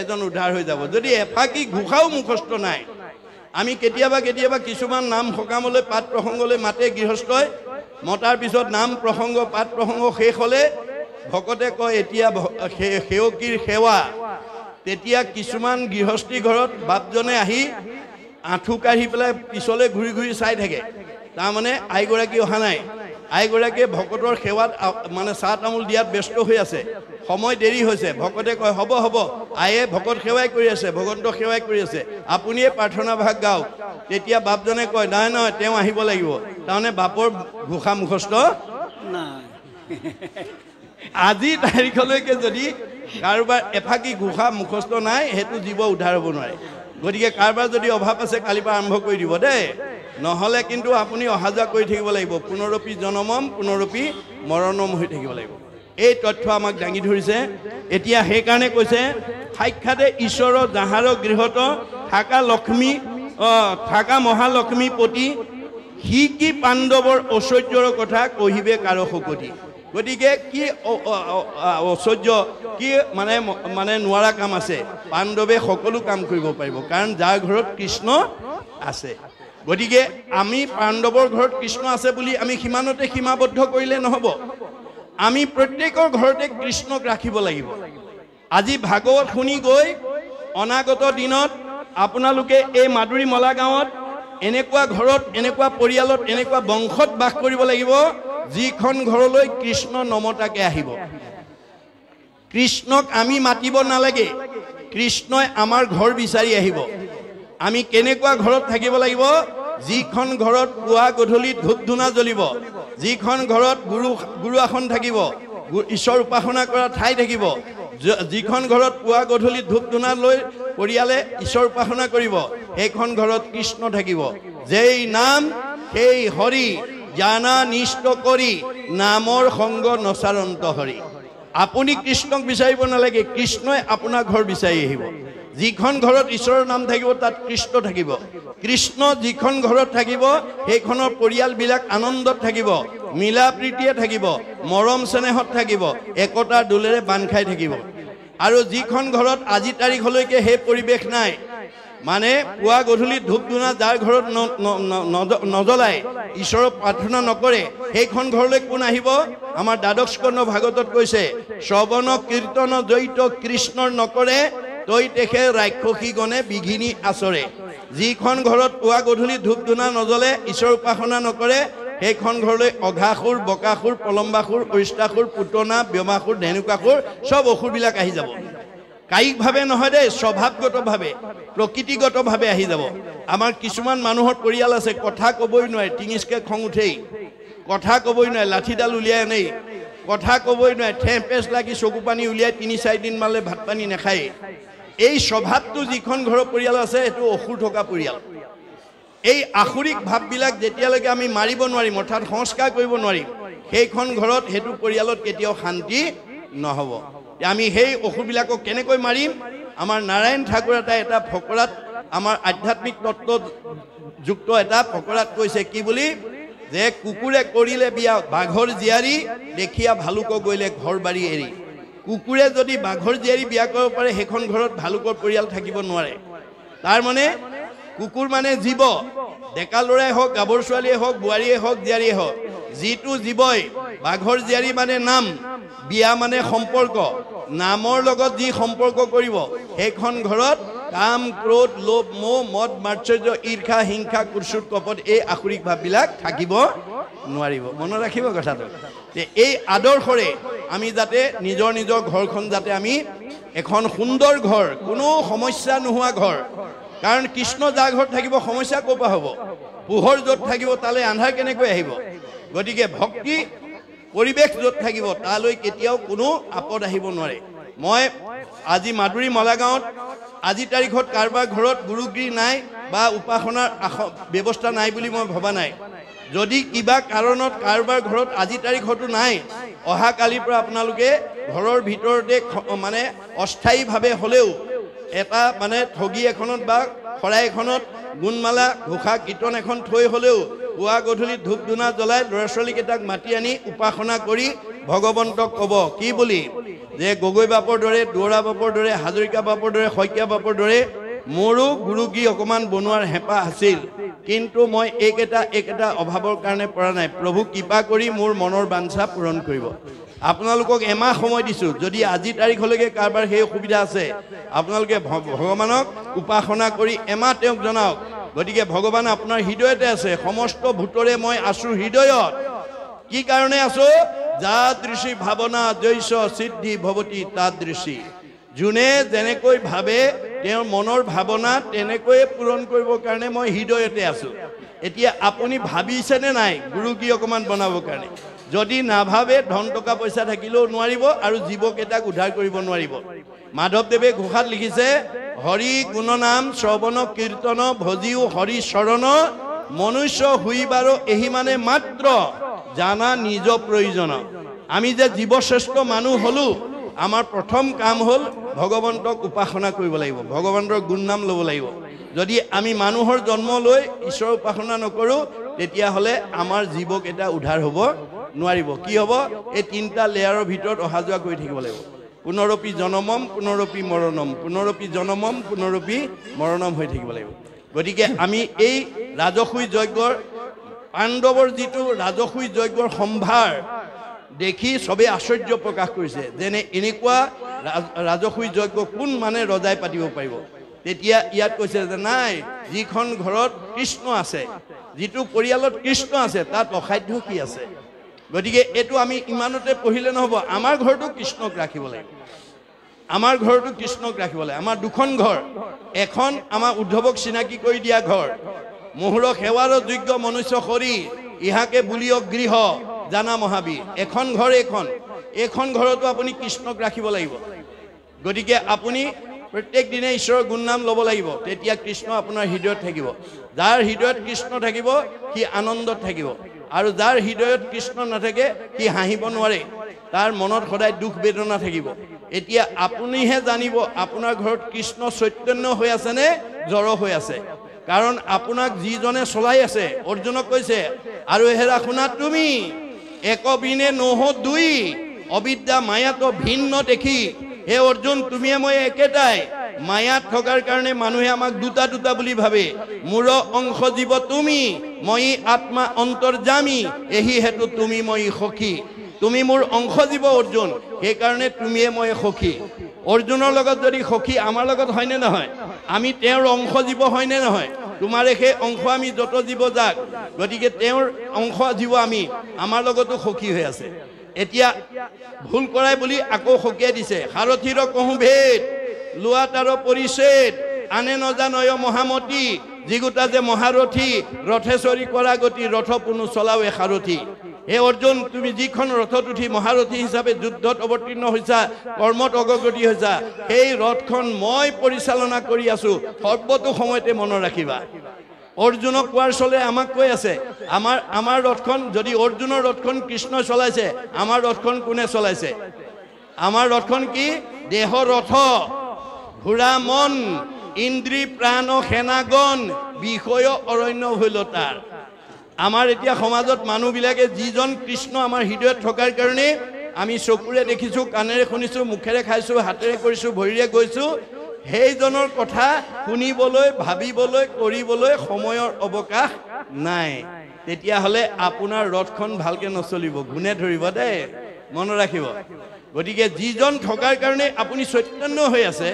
এজন উদ্ধাৰ হৈ যাব যদি এফাগী ঘোষাও মুখস্থ নাই আমি কেতিয়াবা কেতিয়াবা কিছুমান নাম সকামলৈ পাত প্ৰসংগলৈ মাতে গৃহস্থই মতাৰ পিছত নাম প্ৰসংগ পাত প্ৰসংগ শেষ হলে ভকতে কয় এতিয়া সেৱকীৰ সেৱা তেতিয়া কিছুমান গৃহস্থী ঘৰত বাপজনে আহি আঁঠু কাঢ়ি পেলাই পিছলৈ ঘূৰি ঘূৰি চাই থাকে তাৰমানে আইগৰাকী অহা নাই আইগৰাকীয়ে ভকতৰ সেৱাত মানে চাহ তামোল দিয়াত ব্যস্ত হৈ আছে সময় দেৰি হৈছে ভকতে কয় হ'ব হ'ব আয়ে ভকত সেৱাই কৰি আছে ভগৱন্তৰ সেৱাই কৰি আছে আপুনিয়ে প্ৰাৰ্থনা ভাগ গাওক তেতিয়া বাপজনে কয় নাই নহয় তেওঁ আহিব লাগিব তাৰমানে বাপৰ ঘোষা মুখস্থ নাই আজি তাৰিখলৈকে যদি কাৰোবাৰ এফাকি ঘোষা মুখস্থ নাই সেইটো জীৱ উদ্ধাৰ হ'ব নোৱাৰে গতিকে কাৰোবাৰ যদি অভাৱ আছে কালিৰ পৰা আৰম্ভ কৰি দিব দেই নহ'লে কিন্তু আপুনি অহা যোৱা কৰি থাকিব লাগিব পুনৰপি জনমম পুনৰপি মৰণম হৈ থাকিব লাগিব এই তথ্য আমাক দাঙি ধৰিছে এতিয়া সেইকাৰণে কৈছে সাক্ষাতে ঈশ্বৰৰ যাহাৰ গৃহত থাকা লক্ষ্মী থাকা মহালক্ষ্মী পতি সি কি পাণ্ডৱৰ ঐশ্বৰ্যৰ কথা কহিবে কাৰো শকতি গতিকে কি ঐশ্বৰ্য কি মানে নোৱাৰা কাম আছে পাণ্ডৱে সকলো কাম কৰিব পাৰিব কাৰণ যাৰ ঘৰত কৃষ্ণ আছে গতিকে আমি পাণ্ডৱৰ ঘৰত কৃষ্ণ আছে বুলি আমি সীমানতে সীমাবদ্ধ কৰিলে নহ'ব আমি প্ৰত্যেকৰ ঘৰতে কৃষ্ণক ৰাখিব লাগিব আজি ভাগৱত শুনি গৈ অনাগত দিনত আপোনালোকে এই মাদুৰী মলা গাঁৱত এনেকুৱা ঘৰত এনেকুৱা পৰিয়ালত এনেকুৱা বংশত বাস কৰিব লাগিব যিখন ঘৰলৈ কৃষ্ণ নমতাকে আহিব কৃষ্ণক আমি মাতিব নালাগে কৃষ্ণই আমাৰ ঘৰ বিচাৰি আহিব আমি কেনেকুৱা ঘৰত থাকিব লাগিব যিখন ঘৰত পুৱা গধূলি ধূপ ধূনা জ্বলিব যিখন ঘৰত গুৰু আসন থাকিব ঈশ্বৰ উপাসনা কৰা ঠাই থাকিব যিখন ঘৰত পুৱা গধূলি ধূপ ধূনা লৈ পৰিয়ালে ঈশ্বৰ উপাসনা কৰিব সেইখন ঘৰত কৃষ্ণ থাকিব যেই নাম সেই হৰি জানা নিষ্ঠ কৰি নামৰ সংগ নচাৰন্ত হৰি আপুনি কৃষ্ণক বিচাৰিব নালাগে কৃষ্ণই আপোনাৰ ঘৰ বিচাৰি আহিব যিখন ঘৰত ঈশ্বৰৰ নাম থাকিব তাত কৃষ্ণ থাকিব কৃষ্ণ যিখন ঘৰত থাকিব সেইখনৰ পৰিয়ালবিলাক আনন্দত থাকিব মিলা প্ৰীতিয়ে থাকিব মৰম স্নেহত থাকিব একতাৰ দোলেৰে বান্ধ খাই থাকিব আৰু যিখন ঘৰত আজি তাৰিখলৈকে সেই পৰিৱেশ নাই মানে পুৱা গধূলি ধূপ ধূনা যাৰ ঘৰত নজ্বলাই ঈশ্বৰক প্ৰাৰ্থনা নকৰে সেইখন ঘৰলৈ কোন আহিব আমাৰ দ্বাদশ স্কন্ধ ভাগৱতত কৈছে শ্ৰৱণ কীৰ্তন জড়িত কৃষ্ণৰ নকৰে তই তেখে ৰাক্ষসীগণে বিঘিনি আচৰে যিখন ঘৰত পুৱা গধূলি ধূপ ধূনা নজ্বলে ঈশ্বৰ উপাসনা নকৰে সেইখন ঘৰলৈ অঘাসুৰ বকাসুৰ পলম্বাসুৰ অৰিষ্টাসুৰ পুতনা ব্যোমাসুৰ ধেনুকাসুৰ সব অসুৰবিলাক আহি যাব কায়িকভাৱে নহয় দেই স্বভাৱগতভাৱে প্ৰকৃতিগতভাৱে আহি যাব আমাৰ কিছুমান মানুহৰ পৰিয়াল আছে কথা ক'বই নোৱাৰে টিঙিচকে খং উঠেই কথা ক'বই নোৱাৰে লাঠিডাল উলিয়াই আনেই কথা ক'বই নোৱাৰে ঠেঁপেচ লাগি চকু পানী উলিয়াই ৩-৪ দিন মালে ভাত পানী নাখায় এই স্বভাৱটো যিখন ঘৰৰ পৰিয়াল আছে সেইটো অসুৰ থকা পৰিয়াল এই আসুৰিক ভাৱবিলাক যেতিয়ালৈকে আমি মাৰিব নোৱাৰিম অৰ্থাৎ সংস্কাৰ কৰিব নোৱাৰিম সেইখন ঘৰত সেইটো পৰিয়ালত কেতিয়াও শান্তি নহ'ব আমি সেই অসুৰবিলাকক কেনেকৈ মাৰিম আমাৰ নাৰায়ণ ঠাকুৰ এটা ফকৰাত আমাৰ আধ্যাত্মিক তত্ত্বযুক্ত এটা ফকৰাত কৈছে কি বুলি যে কুকুৰে কৰিলে বিয়া বাঘৰ জীয়াৰী দেখিয়া ভালুকক গ'লে ঘৰ বাৰী এৰি কুকুৰে যদি বাঘৰ জীয়াৰী বিয়া কৰিব পাৰে সেইখন ঘৰত ভালুকৰ পৰিয়াল থাকিব নোৱাৰে তাৰ মানে কুকুৰ মানে জীৱ ডেকা ল'ৰাই হওক গাভৰু ছোৱালীয়ে হওক বোৱাৰীয়ে হওক জীয়াৰীয়ে হওক যিটো জীৱই বাঘৰ জীয়াৰী মানে নাম বিয়া মানে সম্পৰ্ক নামৰ লগত যি সম্পৰ্ক কৰিব সেইখন ঘৰত কাম ক্ৰোধ লোভ মোহ মদ মাৎসৰ্য ঈৰ্ষা হিংসা কুৎসুত কপট এই আসুৰিক ভাৱবিলাক থাকিব নোৱাৰিব মনত ৰাখিব কথাটো যে এই আদৰ্শৰে আমি যাতে নিজৰ নিজৰ ঘৰখন যাতে আমি এখন সুন্দৰ ঘৰ কোনো সমস্যা নোহোৱা ঘৰ কাৰণ কৃষ্ণ যাৰ ঘৰত থাকিব সমস্যা ক'ৰ পৰা হ'ব পোহৰ য'ত থাকিব তালৈ আন্ধাৰ কেনেকৈ আহিব গতিকে ভক্তি পৰিৱেশ য'ত থাকিব তালৈ কেতিয়াও কোনো আপদ আহিব নোৱাৰে মই আজি মাদুৰী মলাগাঁৱত আজি তাৰিখত কাৰোবাৰ ঘৰত গুৰুগৃহ নাই বা উপাসনাৰ ব্যৱস্থা নাই বুলি মই ভবা নাই যদি কিবা কাৰণত কাৰোবাৰ ঘৰত আজি তাৰিখতো নাই অহা কালিৰ পৰা আপোনালোকে ঘৰৰ ভিতৰতে মানে অস্থায়ীভাৱে হ'লেও এটা মানে ঠগী এখনত বা শৰাই এখনত গুণমালা ঘোষা কীৰ্তন এখন থৈ হ'লেও পুৱা গধূলি ধূপ ধূনা জ্বলাই ল'ৰা ছোৱালীকেইটাক মাতি আনি উপাসনা কৰি ভগৱন্তক ক'ব কি বুলি যে গগৈ বাপৰ দৰে দুৱৰা বাপৰ দৰে হাজৰিকা বাপৰ দৰে শইকীয়া বাপৰ দৰে মোৰো গুৰুগৃহ অকণমান বনোৱাৰ হেঁপাহ আছিল কিন্তু মই এইকেইটা অভাৱৰ কাৰণে পৰা নাই প্ৰভু কৃপা কৰি মোৰ মনৰ বাঞ্ছা পূৰণ কৰিব আপোনালোকক এমাহ সময় দিছোঁ যদি আজি তাৰিখলৈকে কাৰোবাৰ সেই অসুবিধা আছে আপোনালোকে ভগৱানক উপাসনা কৰি এমাহ তেওঁক জনাওক গতিকে ভগৱান আপোনাৰ হৃদয়তে আছে সমস্ত ভূতৰে মই আছোঁ হৃদয়ত কি কাৰণে আছোঁ যাদৃশী ভাৱনা জৈস সিদ্ধি ভৱতী তাদৃশী যোনে যেনেকৈ ভাবে তেওঁৰ মনৰ ভাৱনা তেনেকৈয়ে পূৰণ কৰিবৰ কাৰণে মই হৃদয়তে আছোঁ এতিয়া আপুনি ভাবিছেনে নাই গুৰুগৃহ অকণমান বনাবৰ কাৰণে যদি নাভাবে ধন টকা পইচা থাকিলেও নোৱাৰিব আৰু জীৱকেইটাক উদ্ধাৰ কৰিব নোৱাৰিব মাধৱদেৱে ঘোষাত লিখিছে হৰি গুণনাম শ্ৰৱণ কীৰ্তন ভজিও হৰি চৰণ মনুষ্য হুইবাৰ এহি মানে মাত্ৰ জানা নিজ প্ৰয়োজন আমি যে জীৱশ্ৰেষ্ঠ মানুহ হ'লো আমাৰ প্ৰথম কাম হ'ল ভগৱন্তক উপাসনা কৰিব লাগিব ভগৱন্তৰ গুণনাম ল'ব লাগিব যদি আমি মানুহৰ জন্ম লৈ ঈশ্বৰৰ উপাসনা নকৰোঁ তেতিয়াহ'লে আমাৰ জীৱকেইটা উদ্ধাৰ হ'ব নোৱাৰিব কি হ'ব এই তিনিটা লেয়াৰৰ ভিতৰত অহা যোৱা কৰি থাকিব লাগিব পুনৰপি জনমম পুনৰপি মৰণম পুনৰপি জনমম পুনৰপি মৰণম হৈ থাকিব লাগিব গতিকে আমি এই ৰাজসুই যজ্ঞৰ পাণ্ডৱৰ যিটো ৰাজসুই যজ্ঞৰ সম্ভাৰ দেখি সবে আশ্চৰ্য প্ৰকাশ কৰিছে যেনে এনেকুৱা ৰাজসুই যজ্ঞ কোন মানে ৰজাই পাতিব পাৰিব তেতিয়া ইয়াত কৈছে যে নাই যিখন ঘৰত কৃষ্ণ আছে যিটো পৰিয়ালত কৃষ্ণ আছে তাত অসাধ্য কি আছে গতিকে এটো আমি ইমানতে পঢ়িলে নহব আমাৰ ঘৰটো কৃষ্ণক ৰাখিব লাগিব আমাৰ ঘৰটো কৃষ্ণক ৰাখিব লাগে আমাৰ দুখন ঘৰ এখন আমাৰ উদ্ধৱক চিনাকি কৰি দিয়া ঘৰ মোহৰ সেৱাৰ যোগ্য মনুষ্য শৰীৰ ইহাকে বুলিয় গৃহ জানা মহাবীৰ এখন ঘৰ এখন ঘৰতো আপুনি কৃষ্ণক ৰাখিব লাগিব গতিকে আপুনি প্ৰত্যেক দিনে ঈশ্বৰৰ গুণনাম ল'ব লাগিব তেতিয়া কৃষ্ণ আপোনাৰ হৃদয়ত থাকিব যাৰ হৃদয়ত কৃষ্ণ থাকিব সি আনন্দত থাকিব আৰু যাৰ হৃদয়ত কৃষ্ণ নাথাকে সি হাঁহিব নোৱাৰে তাৰ মনত সদায় দুখ বেদনা থাকিব এতিয়া আপুনিহে জানিব আপোনাৰ ঘৰত কৃষ্ণ চৈতন্য হৈ আছে নে জড় হৈ আছে কাৰণ আপোনাক যিজনে চলাই আছে অৰ্জুনক কৈছে আৰু হেৰা শুনা তুমি একবিনে নহ দুই অবিদ্যা মায়াত ভিন্ন দেখি হে অৰ্জুন তুমি মই একেটাই মায়াত থকাৰ কাৰণে মানুহে আমাক দুটা দুটা বুলি ভাবে মোৰ অংশ জীৱ তুমি মই আত্মা অন্তৰ্যামী এহি হেতু তুমি মই সখী তুমি মোৰ অংশ জীৱ অৰ্জুন সেই কাৰণে তুমিয়ে মই সখী অৰ্জুনৰ লগত যদি সখী আমাৰ লগত হয়নে নহয় আমি তেওঁৰ অংশ জীৱ হয়নে নহয় তোমাৰে সেই অংশ আমি যত জীৱ যাক গতিকে তেওঁৰ অংশ জীৱ আমি আমাৰ লগতো সখী হৈ আছে এতিয়া ভুল কৰাই বুলি আকৌ সকিয়াই দিছে সাৰথীৰ কহু ভেদ লোৱা তাৰ পৰিছেদ আনে নজানয় মহামতী যিগোটা যে মহাৰথী ৰথেশ্বৰী কৰা গতি ৰথ পুনু চলাৱে সাৰথী হে অৰ্জুন তুমি যিখন ৰথত উঠি মহাৰথী হিচাপে যুদ্ধত অৱতীৰ্ণ হৈছা কৰ্মত অগ্ৰগতি হৈছা সেই ৰথখন মই পৰিচালনা কৰি আছো সৰ্বতো সময়তে মনত ৰাখিবা অৰ্জুনক কোৱাৰ চলে আমাক কৈ আছে আমাৰ ৰথখন যদি অৰ্জুনৰ ৰথখন কৃষ্ণ চলাইছে আমাৰ ৰথখন কোনে চলাইছে আমাৰ ৰথখন কি দেহ ৰথ ঘোঁৰা মন ইন্দ্ৰী প্ৰাণ সেনাগণ বিষয় অৰণ্য ভৈলতাৰ আমাৰ এতিয়া সমাজত মানুহবিলাকে যিজন কৃষ্ণ আমাৰ হৃদয়ত থকাৰ কাৰণে আমি চকুৰে দেখিছো কাণেৰে শুনিছো মুখেৰে খাইছো হাতেৰে কৰিছো ভৰিৰে গৈছো সেইজনৰ কথা শুনিবলৈ ভাবিবলৈ কৰিবলৈ সময়ৰ অৱকাশ নাই তেতিয়াহ'লে আপোনাৰ ৰথখন ভালকে নচলিব গুণে ধৰিব দেই মনত ৰাখিব গতিকে যিজন থকাৰ কাৰণে আপুনি চৈতন্য হৈ আছে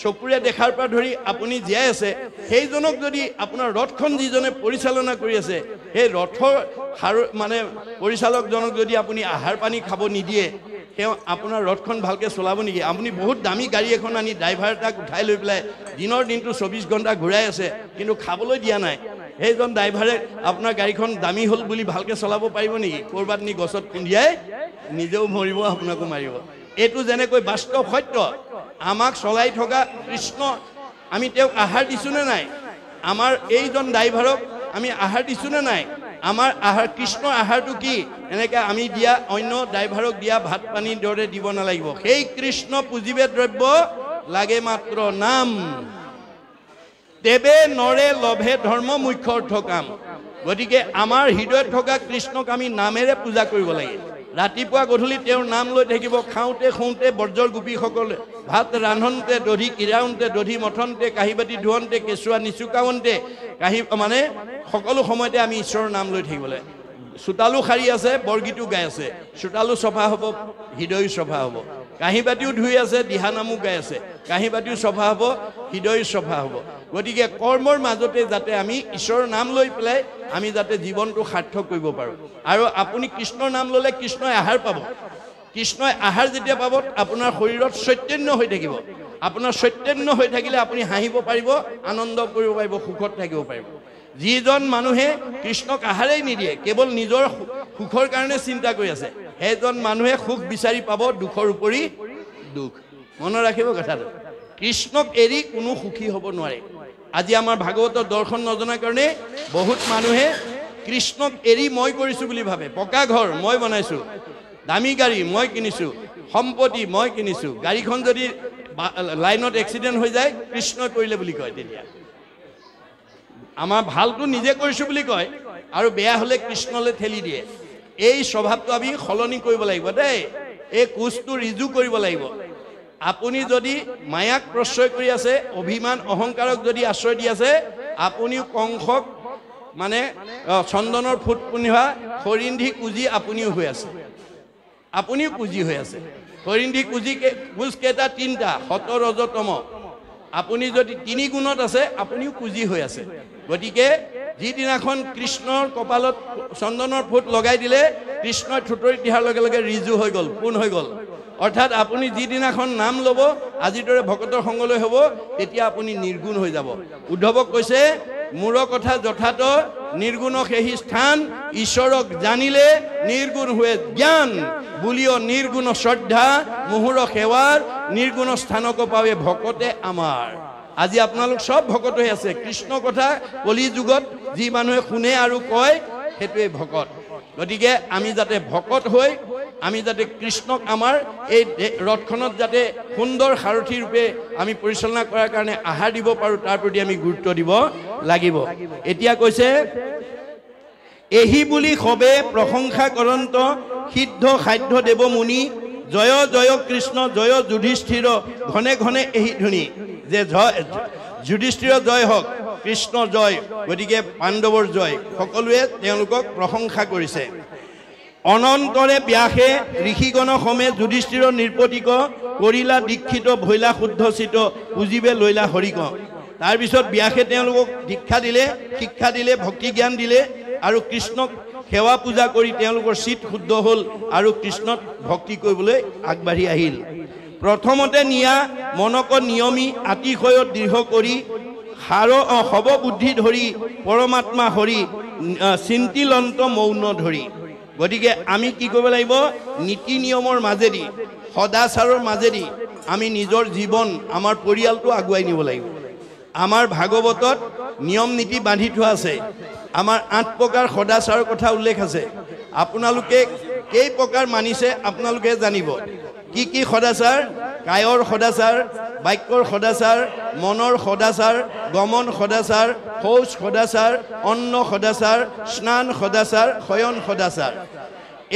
চকুৰে দেখাৰ পৰা ধৰি আপুনি জীয়াই আছে সেইজনক যদি আপোনাৰ ৰথখন যিজনে পৰিচালনা কৰি আছে সেই ৰথৰ মানে পৰিচালকজনক যদি আপুনি আহাৰ পানী খাব নিদিয়ে তেওঁ আপোনাৰ ৰথখন ভালকে চলাব নেকি আপুনি বহুত দামী গাড়ী এখন আনি ড্ৰাইভাৰ তাক উঠাই লৈ পেলাই দিনৰ দিনটো 24 ঘণ্টা ঘূৰাই আছে কিন্তু খাবলৈ দিয়া নাই সেইজন ড্ৰাইভাৰে আপোনাৰ গাড়ীখন দামী হ'ল বুলি ভালকে চলাব পাৰিব নেকি কৰবাত নি গছত খুন্দিয়াই নিজেও মৰিব আপোনাকো মাৰিব এইটো যেনেকৈ বাস্তৱ সত্য আমাক চলাই থকা কৃষ্ণ আমি তেওঁক আহাৰ দিছো নে নাই আমাৰ এইজন ড্ৰাইভাৰক আমি আহাৰ দিছো নে নাই আমাৰ আহাৰ কৃষ্ণ আহাৰটো কি এনেকে আমি দিয়া অন্য ড্ৰাইভাৰক দিয়া ভাত পানী দৰে দিব নালাগিব সেই কৃষ্ণ পুজিবে দ্ৰব্য লাগে মাত্ৰ নাম তেবে নৰে লভে ধৰ্ম মুখ্য অৰ্থ কাম গতিকে আমাৰ হৃদয়ত থকা কৃষ্ণক আমি নামেৰে পূজা কৰিব লাগে ৰাতিপুৱা গধূলি তেওঁৰ নাম লৈ থাকিব খাওঁতে খুওঁতে বৰ্জৰ গোপীসকলে ভাত ৰান্ধনতে দধি কিৰাওঁতে দধি মথনতে কাঁহী বাতি ধুৱন্তে কেঁচুৱা নিচুকাওঁতে কাঁহী মানে সকলো সময়তে আমি ঈশ্বৰৰ নাম লৈ থাকিব লাগে চোতালো সাৰি আছে বৰগীতো গাই আছে চোতালো চফা হ'ব হৃদয় চফা হ'ব কাঁহী বাতিও ধুই আছে দিহানামো গাই আছে কাঁহী বাতিও চফা হ'ব হৃদয় চফা হ'ব গতিকে কৰ্মৰ মাজতে যাতে আমি ঈশ্বৰৰ নাম লৈ পেলাই আমি যাতে জীৱনটো সাৰ্থক কৰিব পাৰোঁ আৰু আপুনি কৃষ্ণৰ নাম ল'লে কৃষ্ণই আহাৰ পাব কৃষ্ণই আহাৰ যেতিয়া পাব আপোনাৰ শৰীৰত চৈতন্য হৈ থাকিব আপোনাৰ চৈতন্য হৈ থাকিলে আপুনি হাঁহিব পাৰিব আনন্দ কৰিব পাৰিব সুখত থাকিব পাৰিব যিজন মানুহে কৃষ্ণক আহাৰেই নিদিয়ে কেৱল নিজৰ সুখৰ কাৰণে চিন্তা কৰি আছে সেইজন মানুহে সুখ বিচাৰি পাব দুখৰ উপৰি দুখ মনত ৰাখিব কথাটো কৃষ্ণক এৰি কোনো সুখী হ'ব নোৱাৰে আজি আমাৰ ভাগৱতৰ দৰ্শন নজনাৰ কাৰণে বহুত মানুহে কৃষ্ণক এৰি মই কৰিছো বুলি ভাবে পকা ঘৰ মই বনাইছো দামী গাড়ী মই কিনিছো সম্পত্তি মই কিনিছো গাড়ীখন যদি লাইনত এক্সিডেণ্ট হৈ যায় কৃষ্ণই কৰিলে বুলি কয় তেতিয়া আমাৰ ভালটো নিজে কৰিছো বুলি কয় আৰু বেয়া হলে কৃষ্ণলৈ ঠেলি দিয়ে এই স্বভাৱটো আমি সলনি কৰিব লাগিব দেই এই কোচটো ৰিজু কৰিব লাগিব আপুনি যদি মায়াক প্ৰশ্ৰয় কৰি আছে অভিমান অহংকাৰক যদি আশ্ৰয় দি আছে আপুনিও কংসক মানে চন্দনৰ ফুট পিন্ধা হৰিন্ধি কুজি আপুনিও হৈ আছে আপুনিও কুজি হৈ আছে হৰিণী কুজি কুজ কেইটা তিনিটা সত ৰজ তম আপুনি যদি তিনি গুণত আছে আপুনিও কুজি হৈ আছে গতিকে যিদিনাখন কৃষ্ণৰ কপালত চন্দনৰ ফুট লগাই দিলে কৃষ্ণই থুতৰি দিয়াৰ লগে লগে ৰিজু হৈ গ'ল পোন হৈ গ'ল অৰ্থাৎ আপুনি যিদিনাখন নাম ল'ব আজিৰ দৰে ভকতৰ সংগলৈ হ'ব তেতিয়া আপুনি নিৰ্গুণ হৈ যাব উদ্ধৱক কৈছে মোৰ কথা যথাত নিৰ্গুণ সেহি স্থান ঈশ্বৰক জানিলে নিৰ্গুণ হৈ জ্ঞান বুলিও নিৰ্গুণ শ্ৰদ্ধা মুহুৰ সেৱাৰ নিৰ্গুণ স্থানক পাবে ভকতে আমাৰ আজি আপোনালোক সব ভকত হৈ আছে কৃষ্ণ কথা কলি যুগত যি মানুহে শুনে আৰু কয় সেইটোৱে ভকত গতিকে আমি যাতে ভকত হৈ আমি যাতে কৃষ্ণক আমাৰ এই ৰথখনত যাতে সুন্দৰ সাৰথী ৰূপে আমি পৰিচালনা কৰাৰ কাৰণে আহাৰ দিব পাৰোঁ তাৰ প্ৰতি আমি গুৰুত্ব দিব লাগিব এতিয়া কৈছে এহি বুলি সবে প্ৰশংসা কৰন্ত সিদ্ধ সাধ্য দেৱ মুনি জয় জয় কৃষ্ণ জয় যুধিষ্ঠিৰ ঘনে ঘনে এহি ধ্বনি যে যুধিষ্ঠিৰ জয় হওক কৃষ্ণ জয় গতিকে পাণ্ডৱৰ জয় সকলোৱে তেওঁলোকক প্ৰশংসা কৰিছে অনন্তৰে ব্যাসে ঋষিগণ সমেত যুধিষ্ঠিৰ নিৰ্পতিক কৰিলা দীক্ষিত ভৈলা শুদ্ধচিত পুজিবে লৈলা হৰিক তাৰপিছত ব্যাসে তেওঁলোকক দীক্ষা দিলে শিক্ষা দিলে ভক্তি জ্ঞান দিলে আৰু কৃষ্ণক সেৱা পূজা কৰি তেওঁলোকৰ চিত শুদ্ধ হ'ল আৰু কৃষ্ণত ভক্তি কৰিবলৈ আগবাঢ়ি আহিল প্ৰথমতে নিয়া মনক নিয়মী আতিশয় দৃঢ় কৰি সাৰ হব বুদ্ধি ধৰি পৰমাত্মা হৰি চিন্তিলন্ত মৌন ধৰি গতিকে আমি কি কৰিব লাগিব নীতি নিয়মৰ মাজেদি সদাচাৰৰ মাজেদি আমি নিজৰ জীৱন আমাৰ পৰিয়ালটো আগুৱাই নিব লাগিব আমাৰ ভাগৱতত নিয়ম নীতি বান্ধি থোৱা আছে আমাৰ 8 প্ৰকাৰ সদাচাৰৰ কথা উল্লেখ আছে আপোনালোকে কেই প্ৰকাৰ মানিছে আপোনালোকে জানিব কি সদাচাৰ কায়ৰ সদাচাৰ বাক্যৰ সদাচাৰ মনৰ সদাচাৰ গমন সদাচাৰ শৌচ সদাচাৰ অন্ন সদাচাৰ স্নান সদাচাৰ শয়ন সদাচাৰ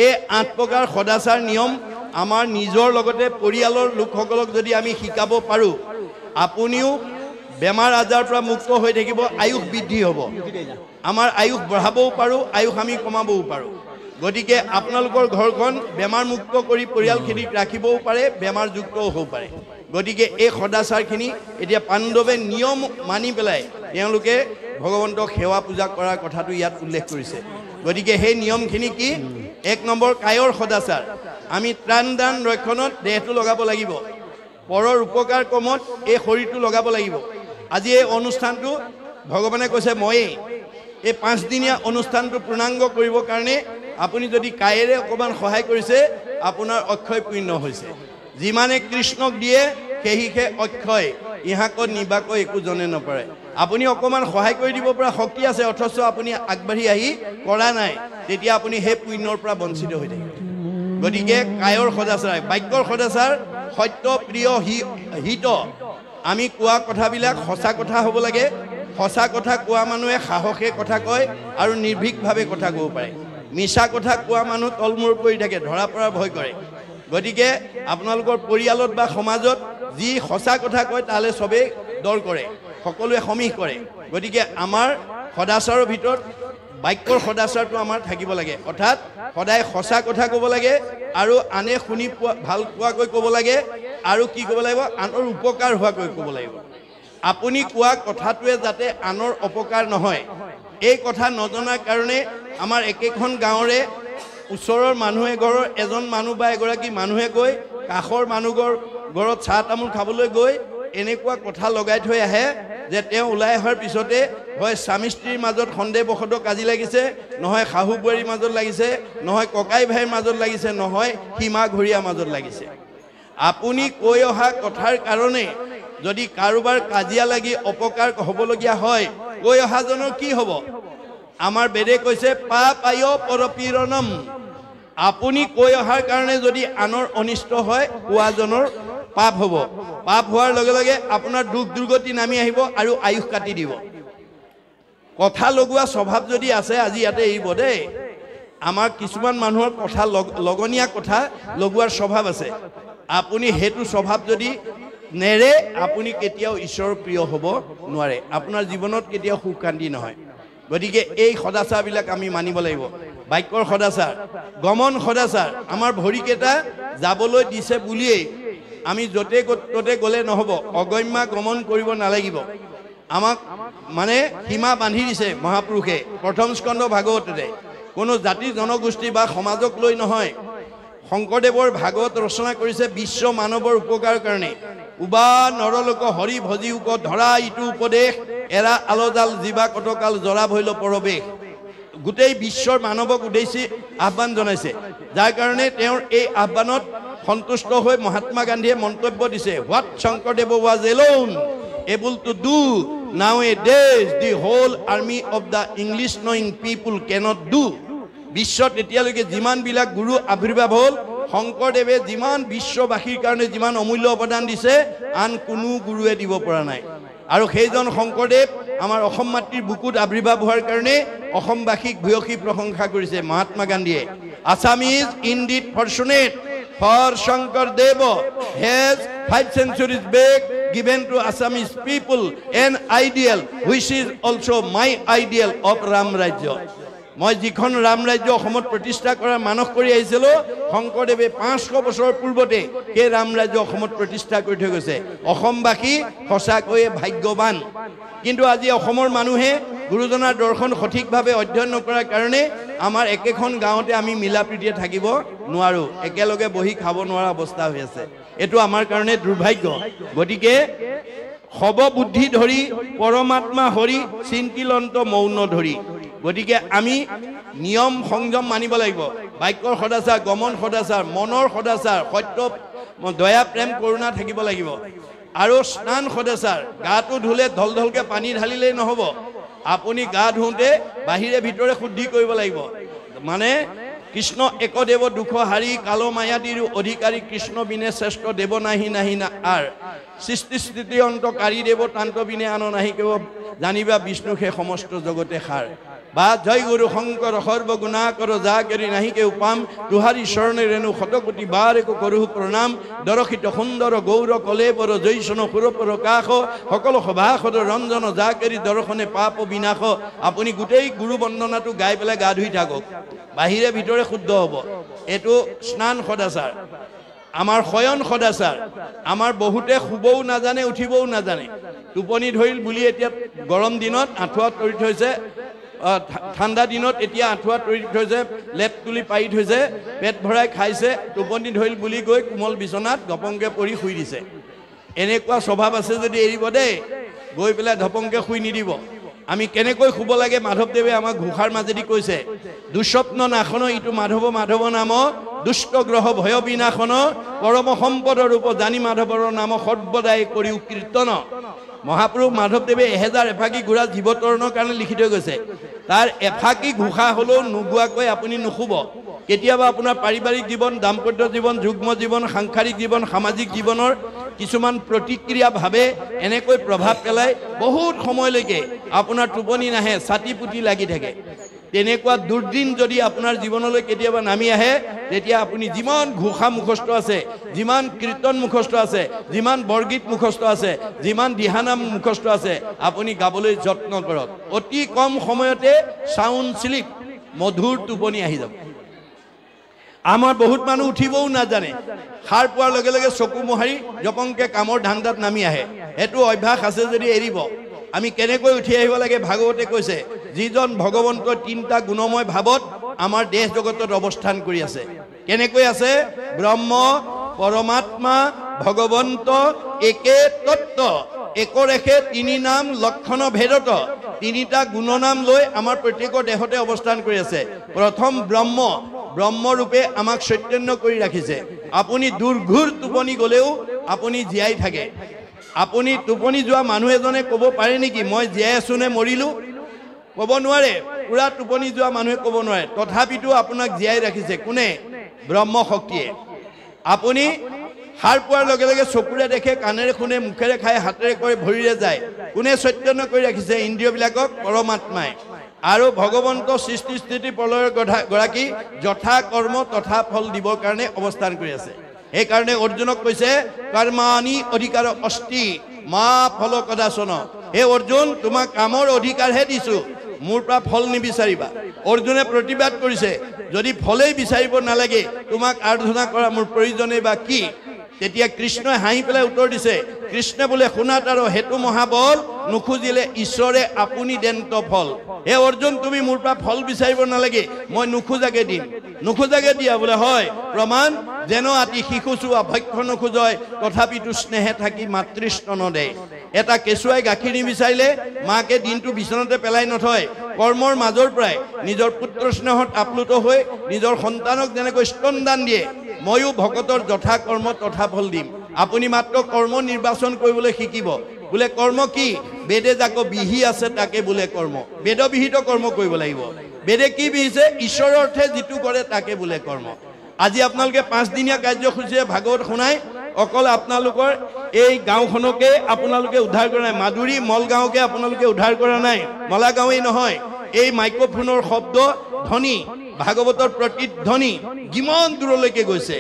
এই 8 প্ৰকাৰ সদাচাৰ নিয়ম আমাৰ নিজৰ লগতে পৰিয়ালৰ লোকসকলক যদি আমি শিকাব পাৰোঁ আপুনিও বেমাৰ আজাৰৰ পৰা মুক্ত হৈ থাকিব আয়ুষ বৃদ্ধি হ'ব আমাৰ আয়ুষ বঢ়াবও পাৰোঁ আয়ুষ আমি কমাবও পাৰোঁ গতিকে আপোনালোকৰ ঘৰখন বেমাৰ মুক্ত কৰি পৰিয়ালখিনিক ৰাখিবও পাৰে বেমাৰ যুক্তও হ'ব পাৰে গতিকে এই সদাচাৰখিনি এতিয়া পাণ্ডৱে নিয়ম মানি পেলাই তেওঁলোকে ভগৱন্তক সেৱা পূজা কৰাৰ কথাটো ইয়াত উল্লেখ কৰিছে গতিকে সেই নিয়মখিনি কি 1 নম্বৰ কায়ৰ সদাচাৰ আমি ত্ৰাণ দান ৰক্ষণত দেহটো লগাব লাগিব পৰৰ উপকাৰ কমত এই শৰীৰটো লগাব লাগিব আজি এই অনুষ্ঠানটো ভগৱানে কৈছে ময়ে এই 5 দিনীয়া অনুষ্ঠানটো পূৰ্ণাংগ কৰিবৰ কাৰণে আপুনি যদি কায়েৰে অকমান সহায় কৰিছে আপোনাৰ অক্ষয় পুণ্য হৈছে যিমানে কৃষ্ণক দিয়ে সেইহে অক্ষয় ইহাকত নিবাক একো জনে নপৰে আপুনি অকমান সহায় কৰি দিব পৰা শক্তি আছে অথচ আপুনি আগবাঢ়ি আহি কৰা নাই তেতিয়া আপুনি সেই পুণ্যৰ পৰা বঞ্চিত হৈ থাকিব গতিকে কায়ৰ সদাচাৰ বাক্যৰ সদাচাৰ সত্য প্ৰিয় হিত আমি কোৱা কথাবিলাক সঁচা কথা হ'ব লাগে সঁচা কথা কোৱা মানুহে সাহসে কথা কয় আৰু নিৰ্ভীকভাৱে কথা ক'ব পাৰে মিছা কথা কোৱা মানুহ তলমূৰ পৰি থাকে ধৰা পৰাৰ ভয় কৰে গতিকে আপোনালোকৰ পৰিয়ালত বা সমাজত যি সঁচা কথা কয় তালে সবেই দৰ কৰে সকলোৱে সমীহ কৰে গতিকে আমাৰ সদাচাৰৰ ভিতৰত বাক্যৰ সদাচাৰটো আমাৰ থাকিব লাগে অৰ্থাৎ সদায় সঁচা কথা ক'ব লাগে আৰু আনে শুনি ভাল পোৱাকৈ ক'ব লাগে আৰু কি ক'ব লাগিব আনৰ উপকাৰ হোৱাকৈ ক'ব লাগিব আপুনি কোৱা কথাটোৱে যাতে আনৰ অপকাৰ নহয় এই কথা নজনাৰ কাৰণে আমাৰ একেখন গাঁৱৰে ওচৰৰ মানুহ এঘৰৰ এজন মানুহ বা এগৰাকী মানুহে গৈ কাষৰ মানুহৰ ঘৰত চাহ তামোল খাবলৈ গৈ এনেকুৱা কথা লগাই থৈ আহে যে তেওঁ ওলাই অহাৰ পিছতে হয় স্বামী স্ত্ৰীৰ মাজত সন্দেহবশতঃ কাজি লাগিছে নহয় শাহু বোৱাৰীৰ মাজত লাগিছে নহয় ককাই ভাইৰ মাজত লাগিছে নহয় সীমা ঘৰীয়াৰ মাজত লাগিছে আপুনি কৈ অহা কথাৰ কাৰণে যদি কাৰোবাৰ কাজিয়া লাগি অপকাৰ হ'বলগীয়া হয় কৈ অহাজনৰ কি হ'ব আমাৰ বেদে কৈছে পাপায় পৰপীড়নম আপুনি কৈ অহাৰ কাৰণে যদি আনৰ অনিষ্ট হয় কোৱাজনৰ পাপ হ'ব পাপ হোৱাৰ লগে লগে আপোনাৰ দুখ দুৰ্গতি নামি আহিব আৰু আয়ুষ কাটি দিব কথা লগোৱা স্বভাৱ যদি আছে আজি ইয়াতে এৰিব দেই আমাৰ কিছুমান মানুহৰ কথা লগনীয়া কথা লগোৱাৰ স্বভাৱ আছে আপুনি হেতু স্বভাৱ যদি নেৰে আপুনি কেতিয়াও ঈশ্বৰৰ প্ৰিয় হ'ব নোৱাৰে আপোনাৰ জীৱনত কেতিয়াও সুখ শান্তি নহয় গতিকে এই সদাচাৰবিলাক আমি মানিব লাগিব বাক্যৰ সদাচাৰ গমন সদাচাৰ আমাৰ ভৰিকেইটা যাবলৈ দিছে বুলিয়েই আমি য'তে ত'তে গ'লে নহ'ব অগম্যা গমন কৰিব নালাগিব আমাক মানে সীমা বান্ধি দিছে মহাপুৰুষে প্ৰথম স্কন্ধ ভাগৱততে কোনো জাতি জনগোষ্ঠী বা সমাজক লৈ নহয় শংকৰদেৱৰ ভাগৱত ৰচনা কৰিছে বিশ্ব মানৱৰ উপকাৰৰ কাৰণে উবা নৰলোক হৰি ভজিউক ধৰা ইটো উপদেশ এৰা আলজাল জীৱা কটকাল জৰা ভৈল পৰৱেশ গোটেই বিশ্বৰ মানৱক উদ্দেশ্যি আহ্বান জনাইছে যাৰ কাৰণে তেওঁৰ এই আহ্বানত সন্তুষ্ট হৈ মহাত্মা গান্ধীয়ে মন্তব্য দিছে what Sankardev was alone able to do nowadays the whole army of the English knowing people cannot do বিশ্বত এতিয়ালৈকে যিমান বিলাক গুৰু আবিৰ্ভাৱ হ'ল শংকৰদেৱে যিমান বিশ্ববাসীৰ কাৰণে যিমান অমূল্য অৱদান দিছে আন কোনো গুৰুৱে দিব পৰা নাই আৰু সেইজন শংকৰদেৱ আমাৰ অসম মাতৃৰ বুকুত আবিৰ্ভাৱ হোৱাৰ কাৰণে অসমবাসীক ভূয়সী প্ৰশংসা কৰিছে মহাত্মা গান্ধীয়ে Assam is indeed fortunate for Shankardev has 5 centuries back given to Assamese people an ideal which is also my ideal of Ram Rajya. মই যিখন ৰাম ৰাজ্য অসমত প্ৰতিষ্ঠা কৰাৰ মানস কৰি আহিছিল শংকৰদেৱে 500 বছৰ পূৰ্বতে এই ৰাম ৰাজ্য অসমত প্ৰতিষ্ঠা কৰি থৈ গৈছে অসমবাসী সঁচাকৈয়ে ভাগ্যৱান কিন্তু আজি অসমৰ মানুহে গুৰুজনাৰ দৰ্শন সঠিকভাৱে অধ্যয়ন নকৰাৰ কাৰণে আমাৰ একেখন গাঁৱতে আমি মিলাপ্ৰীতিয়ে থাকিব নোৱাৰো একেলগে বহি খাব নোৱাৰা অৱস্থা হৈ আছে এটো আমাৰ কাৰণে দুৰ্ভাগ্য গতিকে সব বুদ্ধি ধৰি পৰমাত্মা হৰি চিন্তিলন্ত মৌন ধৰি গতিকে আমি নিয়ম সংযম মানিব লাগিব বাক্যৰ সদাচাৰ গমন সদাচাৰ মনৰ সদাচাৰ সত্য দয়া প্ৰেম কৰুণা থাকিব লাগিব আৰু স্নান সদাচাৰ গাটো ধুলে ঢলঢলকে পানী ঢালিলেই নহব আপুনি গা ধুওঁতে বাহিৰে ভিতৰে শুদ্ধি কৰিব লাগিব মানে কৃষ্ণ একদেৱ দুখ হাৰি কাল মায়াদিৰ অধিকাৰী কৃষ্ণ বিনে শ্ৰেষ্ঠ দেৱ নাহি নাহি না আৰ সৃষ্টি স্থিতি অন্তকাৰী দেৱ তান্ত বিনে আন নাহি কেৱ জানিবা বিষ্ণুহে সমস্ত জগতে সাৰ বা জয় গুরু শঙ্কর সর্বগুণা করো যা করি নাহি কেউ পাম তুহারি শরণে রেণু শতকোটি বার একো করু প্রণাম দরখিত সুন্দর গৌর কলে বর জৈসন সুরপর কাষ সকল সভাসদ রঞ্জন যা করি দর্শনে পাপ বিনাশ আপনি গোটেই গুরু বন্দনাটো গাই পেলাই গা ধুই থাকক বাহিরে ভিতরে শুদ্ধ হব এটো স্নান সদাচার আমার শয়ন সদাচার আমার বহুতে শুবও নাজানে উঠিবও নাজানে টোপনি ধৰিল বুলি এতিয়া গৰম দিনত আঁঠুৱা তৰি থৈছে ঠাণ্ডা দিনত এতিয়া আঁঠুৱা তৰি থৈছে লেপ তুলি পাৰি থৈছে পেট ভৰাই খাইছে টোপনি ধৰিল বুলি গৈ কোমল বিছনাত গপংকে পৰি শুই দিছে এনেকুৱা স্বভাৱ আছে যদি এৰিব দেই গৈ পেলাই ধপংকে শুই নিদিব আমি কেনেকৈ শুব লাগে মাধৱদেৱে আমাক ঘোষাৰ মাজেদি কৈছে দুস্বপ্ন নাশন ইটো মাধৱ মাধৱ নাম দুষ্ট গ্ৰহ ভয় বিনাশন পৰম সম্পদ ৰূপ জানি মাধৱৰ নাম সৰ্বদাই কৰি কীৰ্তন মহাপুৰুষ মাধৱদেৱে 1000 এফাকি ঘোঁৰা জীৱতৰণৰ কাৰণে লিখি থৈ গৈছে তাৰ এফাকি ঘোষা হলেও নুগুৱাকৈ আপুনি নুশুব কেতিয়াবা আপোনাৰ পাৰিবাৰিক জীৱন দাম্পত্য জীৱন যুগ্ম জীৱন সাংসাৰিক জীৱন সামাজিক জীৱনৰ কিছুমান প্ৰতিক্ৰিয়া ভাবে এনেকৈ প্ৰভাৱ পেলাই বহুত সময়লৈকে আপোনাৰ টোপনি নাহে ছাতি পুতি লাগি থাকে তেনেকুৱা দুৰ্দিন যদি আপোনাৰ জীৱনলৈ কেতিয়াবা নামি আহে তেতিয়া আপুনি যিমান ঘোষা মুখস্থ আছে যিমান কীৰ্তন মুখস্থ আছে যিমান বৰগীত মুখস্থ আছে যিমান দিহানাম মুখস্থ আছে আপুনি গাবলৈ যত্ন কৰক অতি কম সময়তে সাউন্ড স্লিপ মধুৰ টোপনি আহি যাব আমাৰ বহুত মানুহ উঠিবও নাজানে সাৰ পোৱাৰ লগে লগে চকু মোহাৰি জপংকে কামৰ ধান্দাত নামি আহে এটো অভ্যাস আছে যদি এৰিব আমি কেনেকৈ উঠি আহিব লাগে ভাগৱতে কৈছে যিজন ভগৱন্তৰ তিনটা গুণময় ভাৱত আমাৰ দেশ জগতত অৱস্থান কৰি আছে কেনেকৈ আছে ব্ৰহ্ম পৰমাত্মা ভগৱন্ত একে তত্ত্ব একৰেখে তিনি নাম লক্ষণ ভেদত তিনিটা গুণনাম লৈ আমাৰ প্ৰত্যেকৰ দেহতে অৱস্থান কৰি আছে প্ৰথম ব্ৰহ্ম ব্ৰহ্মৰূপে আমাক চৈতন্য কৰি ৰাখিছে আপুনি দুৰ্ঘুৰ টোপনি গলেও আপুনি জীয়াই থাকে আপুনি টোপনি যোৱা মানুহ এজনে ক'ব পাৰে নেকি মই জীয়াই আছো নে মৰিলো ক'ব নোৱাৰে পুৰা টোপনি যোৱা মানুহে ক'ব নোৱাৰে তথাপিতো আপোনাক জীয়াই ৰাখিছে কোনে ব্ৰহ্ম শক্তিয়ে আপুনি হাৰ পোৱাৰ লগে লগে চকুৰে দেখে কাণেৰে শুনে মুখেৰে খায় হাতেৰে কৰে ভৰিৰে যায় কোনে চৈতন্য কৰি ৰাখিছে ইন্দ্ৰিয়বিলাকক পৰমাত্মাই আৰু ভগৱন্ত সৃষ্টি স্থিতি প্ৰলয়ৰ গৰাকী যথা কৰ্ম তথা ফল দিবৰ কাৰণে অৱস্থান কৰি আছে এই কাৰণে অৰ্জুনক কৈছে কৰ্মানি অধিকাৰ অস্তি মা ফল কদাচন হে অৰ্জুন তোমাক কামৰ অধিকাৰহে দিছো মোৰ পৰা ফল নিবিচাৰিবা অৰ্জুনে প্ৰতিবাদ কৰিছে যদি ফলেই বিচাৰিব নালাগে তোমাক আৰাধনা কৰা মোৰ প্ৰয়োজনে বা কি তেতিয়া কৃষ্ণই হাঁহি পেলাই উত্তৰ দিছে কৃষ্ণে বোলে শুনাত আৰু হেতু মহাবল নুখুজিলে ঈশ্বৰে আপুনি দেন্ত ফল হে অৰ্জুন তুমি মোৰ পৰা ফল বিচাৰিব নালাগে মই নুখুজাকে দিম নুখুজাকে দিয়া বোলে হয় প্ৰমাণ যেন আতি শিশু চোৱা ভক্ষ নোখোজয় তথাপিতো স্নেহে থাকি মাতৃস্তন দে এটা কেঁচুৱাই গাখীৰ নিবিচাৰিলে মাকে দিনটো বিচনাতে পেলাই নথয় কৰ্মৰ মাজৰ পৰাই নিজৰ পুত্ৰ স্নেহত আপ্লুত হৈ নিজৰ সন্তানক যেনেকৈ স্তনদান দিয়ে ময়ো ভকতৰ যথা কৰ্ম তথা ফল দিম আপুনি মাত্ৰ কৰ্ম নিৰ্বাচন কৰিবলৈ শিকিব বোলে কৰ্ম কি বেদে যাক বিহি আছে তাকে বোলে কৰ্ম বেদবিহিত কৰ্ম কৰিব লাগিব বেদে কি বিহিছে ঈশ্বৰৰ অৰ্থে যিটো কৰে তাকে বোলে কৰ্ম আজি আপোনালোকে 5 দিনীয়া কাৰ্যসূচীৰে ভাগৱত শুনাই অকল আপোনালোকৰ এই গাঁওখনকে আপোনালোকে উদ্ধাৰ কৰা নাই মাদুৰী মলগাঁওকে আপোনালোকে উদ্ধাৰ কৰা নাই মলা গাঁৱেই নহয় এই মাইক্ৰফোনৰ শব্দ ধ্বনি ভাগৱতৰ প্ৰতিধ্বনি কিমান দূৰলৈকে গৈছে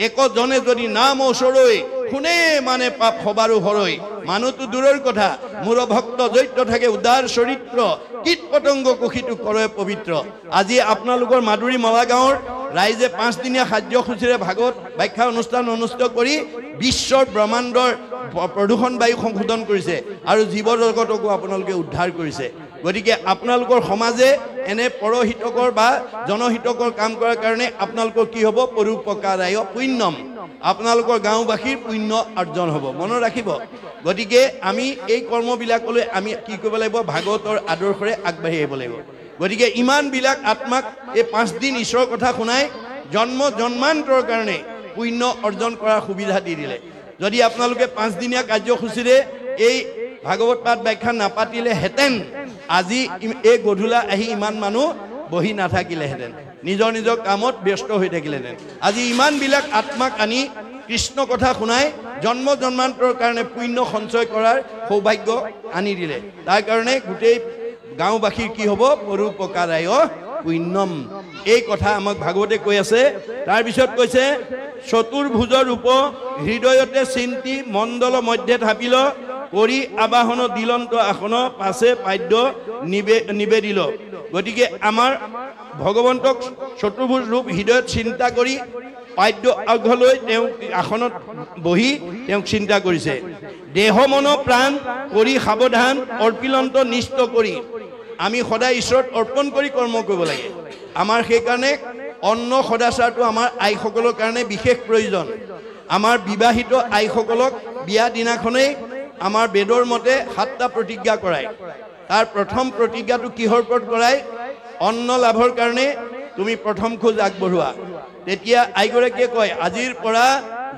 একজনে যদি নাম ওচৰৈ শুনে মানে পাপ সবাৰো হৰৈ মানুহটো দূৰৰ কথা মোৰ ভক্ত জৈত্য থাকে উদাৰ চৰিত্ৰ কীট পতংগ কুশিটো কৰে পবিত্ৰ আজি আপোনালোকৰ মাদুৰী মলা গাঁৱৰ ৰাইজে 5 দিনীয়া কাৰ্যসূচীৰে ভাগৱত ব্যাখ্যা অনুষ্ঠান অনুষ্ঠিত কৰি বিশ্বৰ ব্ৰহ্মাণ্ডৰ প্ৰদূষণ বায়ু সংশোধন কৰিছে আৰু জীৱ জগতকো আপোনালোকে উদ্ধাৰ কৰিছে গতিকে আপোনালোকৰ সমাজে এনে পৰহিতকৰ বা জনহিতকৰ কাম কৰাৰ কাৰণে আপোনালোকৰ কি হ'ব পৰোপকাৰায় পুণ্যম আপোনালোকৰ গাঁওবাসীৰ পুণ্য অৰ্জন হ'ব মনত ৰাখিব গতিকে আমি এই কৰ্মবিলাকলৈ আমি কি কৰিব লাগিব ভাগৱতৰ আদৰ্শৰে আগবাঢ়ি আহিব লাগিব গতিকে ইমানবিলাক আত্মাক এই 5 দিন ঈশ্বৰৰ কথা শুনাই জন্ম জন্মান্তৰ কাৰণে পুণ্য অৰ্জন কৰাৰ সুবিধা দি দিলে যদি আপোনালোকে 5 দিনীয়া কাৰ্যসূচীৰে এই ভাগৱত পাঠ ব্যাখ্যা নাপাতিলে হেতেন আজি এই গধূলা আহি ইমান মানুহ বহি নাথাকিলেহেঁতেন নিজৰ নিজৰ কামত ব্যস্ত হৈ থাকিলেহেঁতেন আজি ইমানবিলাক আত্মাক আনি কৃষ্ণ কথা শুনাই জন্ম জন্মান্তৰ কাৰণে পুণ্য সঞ্চয় কৰাৰ সৌভাগ্য আনি দিলে তাৰ কাৰণে গোটেই গাঁওবাসীৰ কি হ'ব পৰোপকাৰায় পুণ্যম এই কথা আমাক ভাগৱতে কৈ আছে তাৰপিছত কৈছে চতুৰ্ভুজৰ ৰূপ হৃদয়তে চিন্তি মণ্ডল মধ্যে থাপিল কৰি আবাহন দিলন্ত আসন পাছে পাদ্য নিবেদিল গতিকে আমাৰ ভগৱন্তক চতুৰ্ভুজ ৰূপ হৃদয়ত চিন্তা কৰি পাদ্য অঘলৈ তেওঁ আসনত বহি তেওঁক চিন্তা কৰিছে দেহ মন প্ৰাণ কৰি সাৱধান অৰ্পিলন্ত নিষ্ঠ কৰি আমি সদায় ঈশ্বৰত অৰ্পণ কৰি কৰ্ম কৰিব লাগে আমাৰ সেইকাৰণে অন্ন সদাচাৰটো আমাৰ আইসকলৰ কাৰণে বিশেষ প্ৰয়োজন আমাৰ বিবাহিত আইসকলক বিয়া দিনাখনেই আমাৰ বেদৰ মতে 7টা প্ৰতিজ্ঞা কৰায় তাৰ প্ৰথম প্ৰতিজ্ঞাটো কিহৰ ওপৰত কৰায় অন্ন লাভৰ কাৰণে তুমি প্ৰথম খোজ আগবঢ়োৱা তেতিয়া আইগৰাকীয়ে কয় আজিৰ পৰা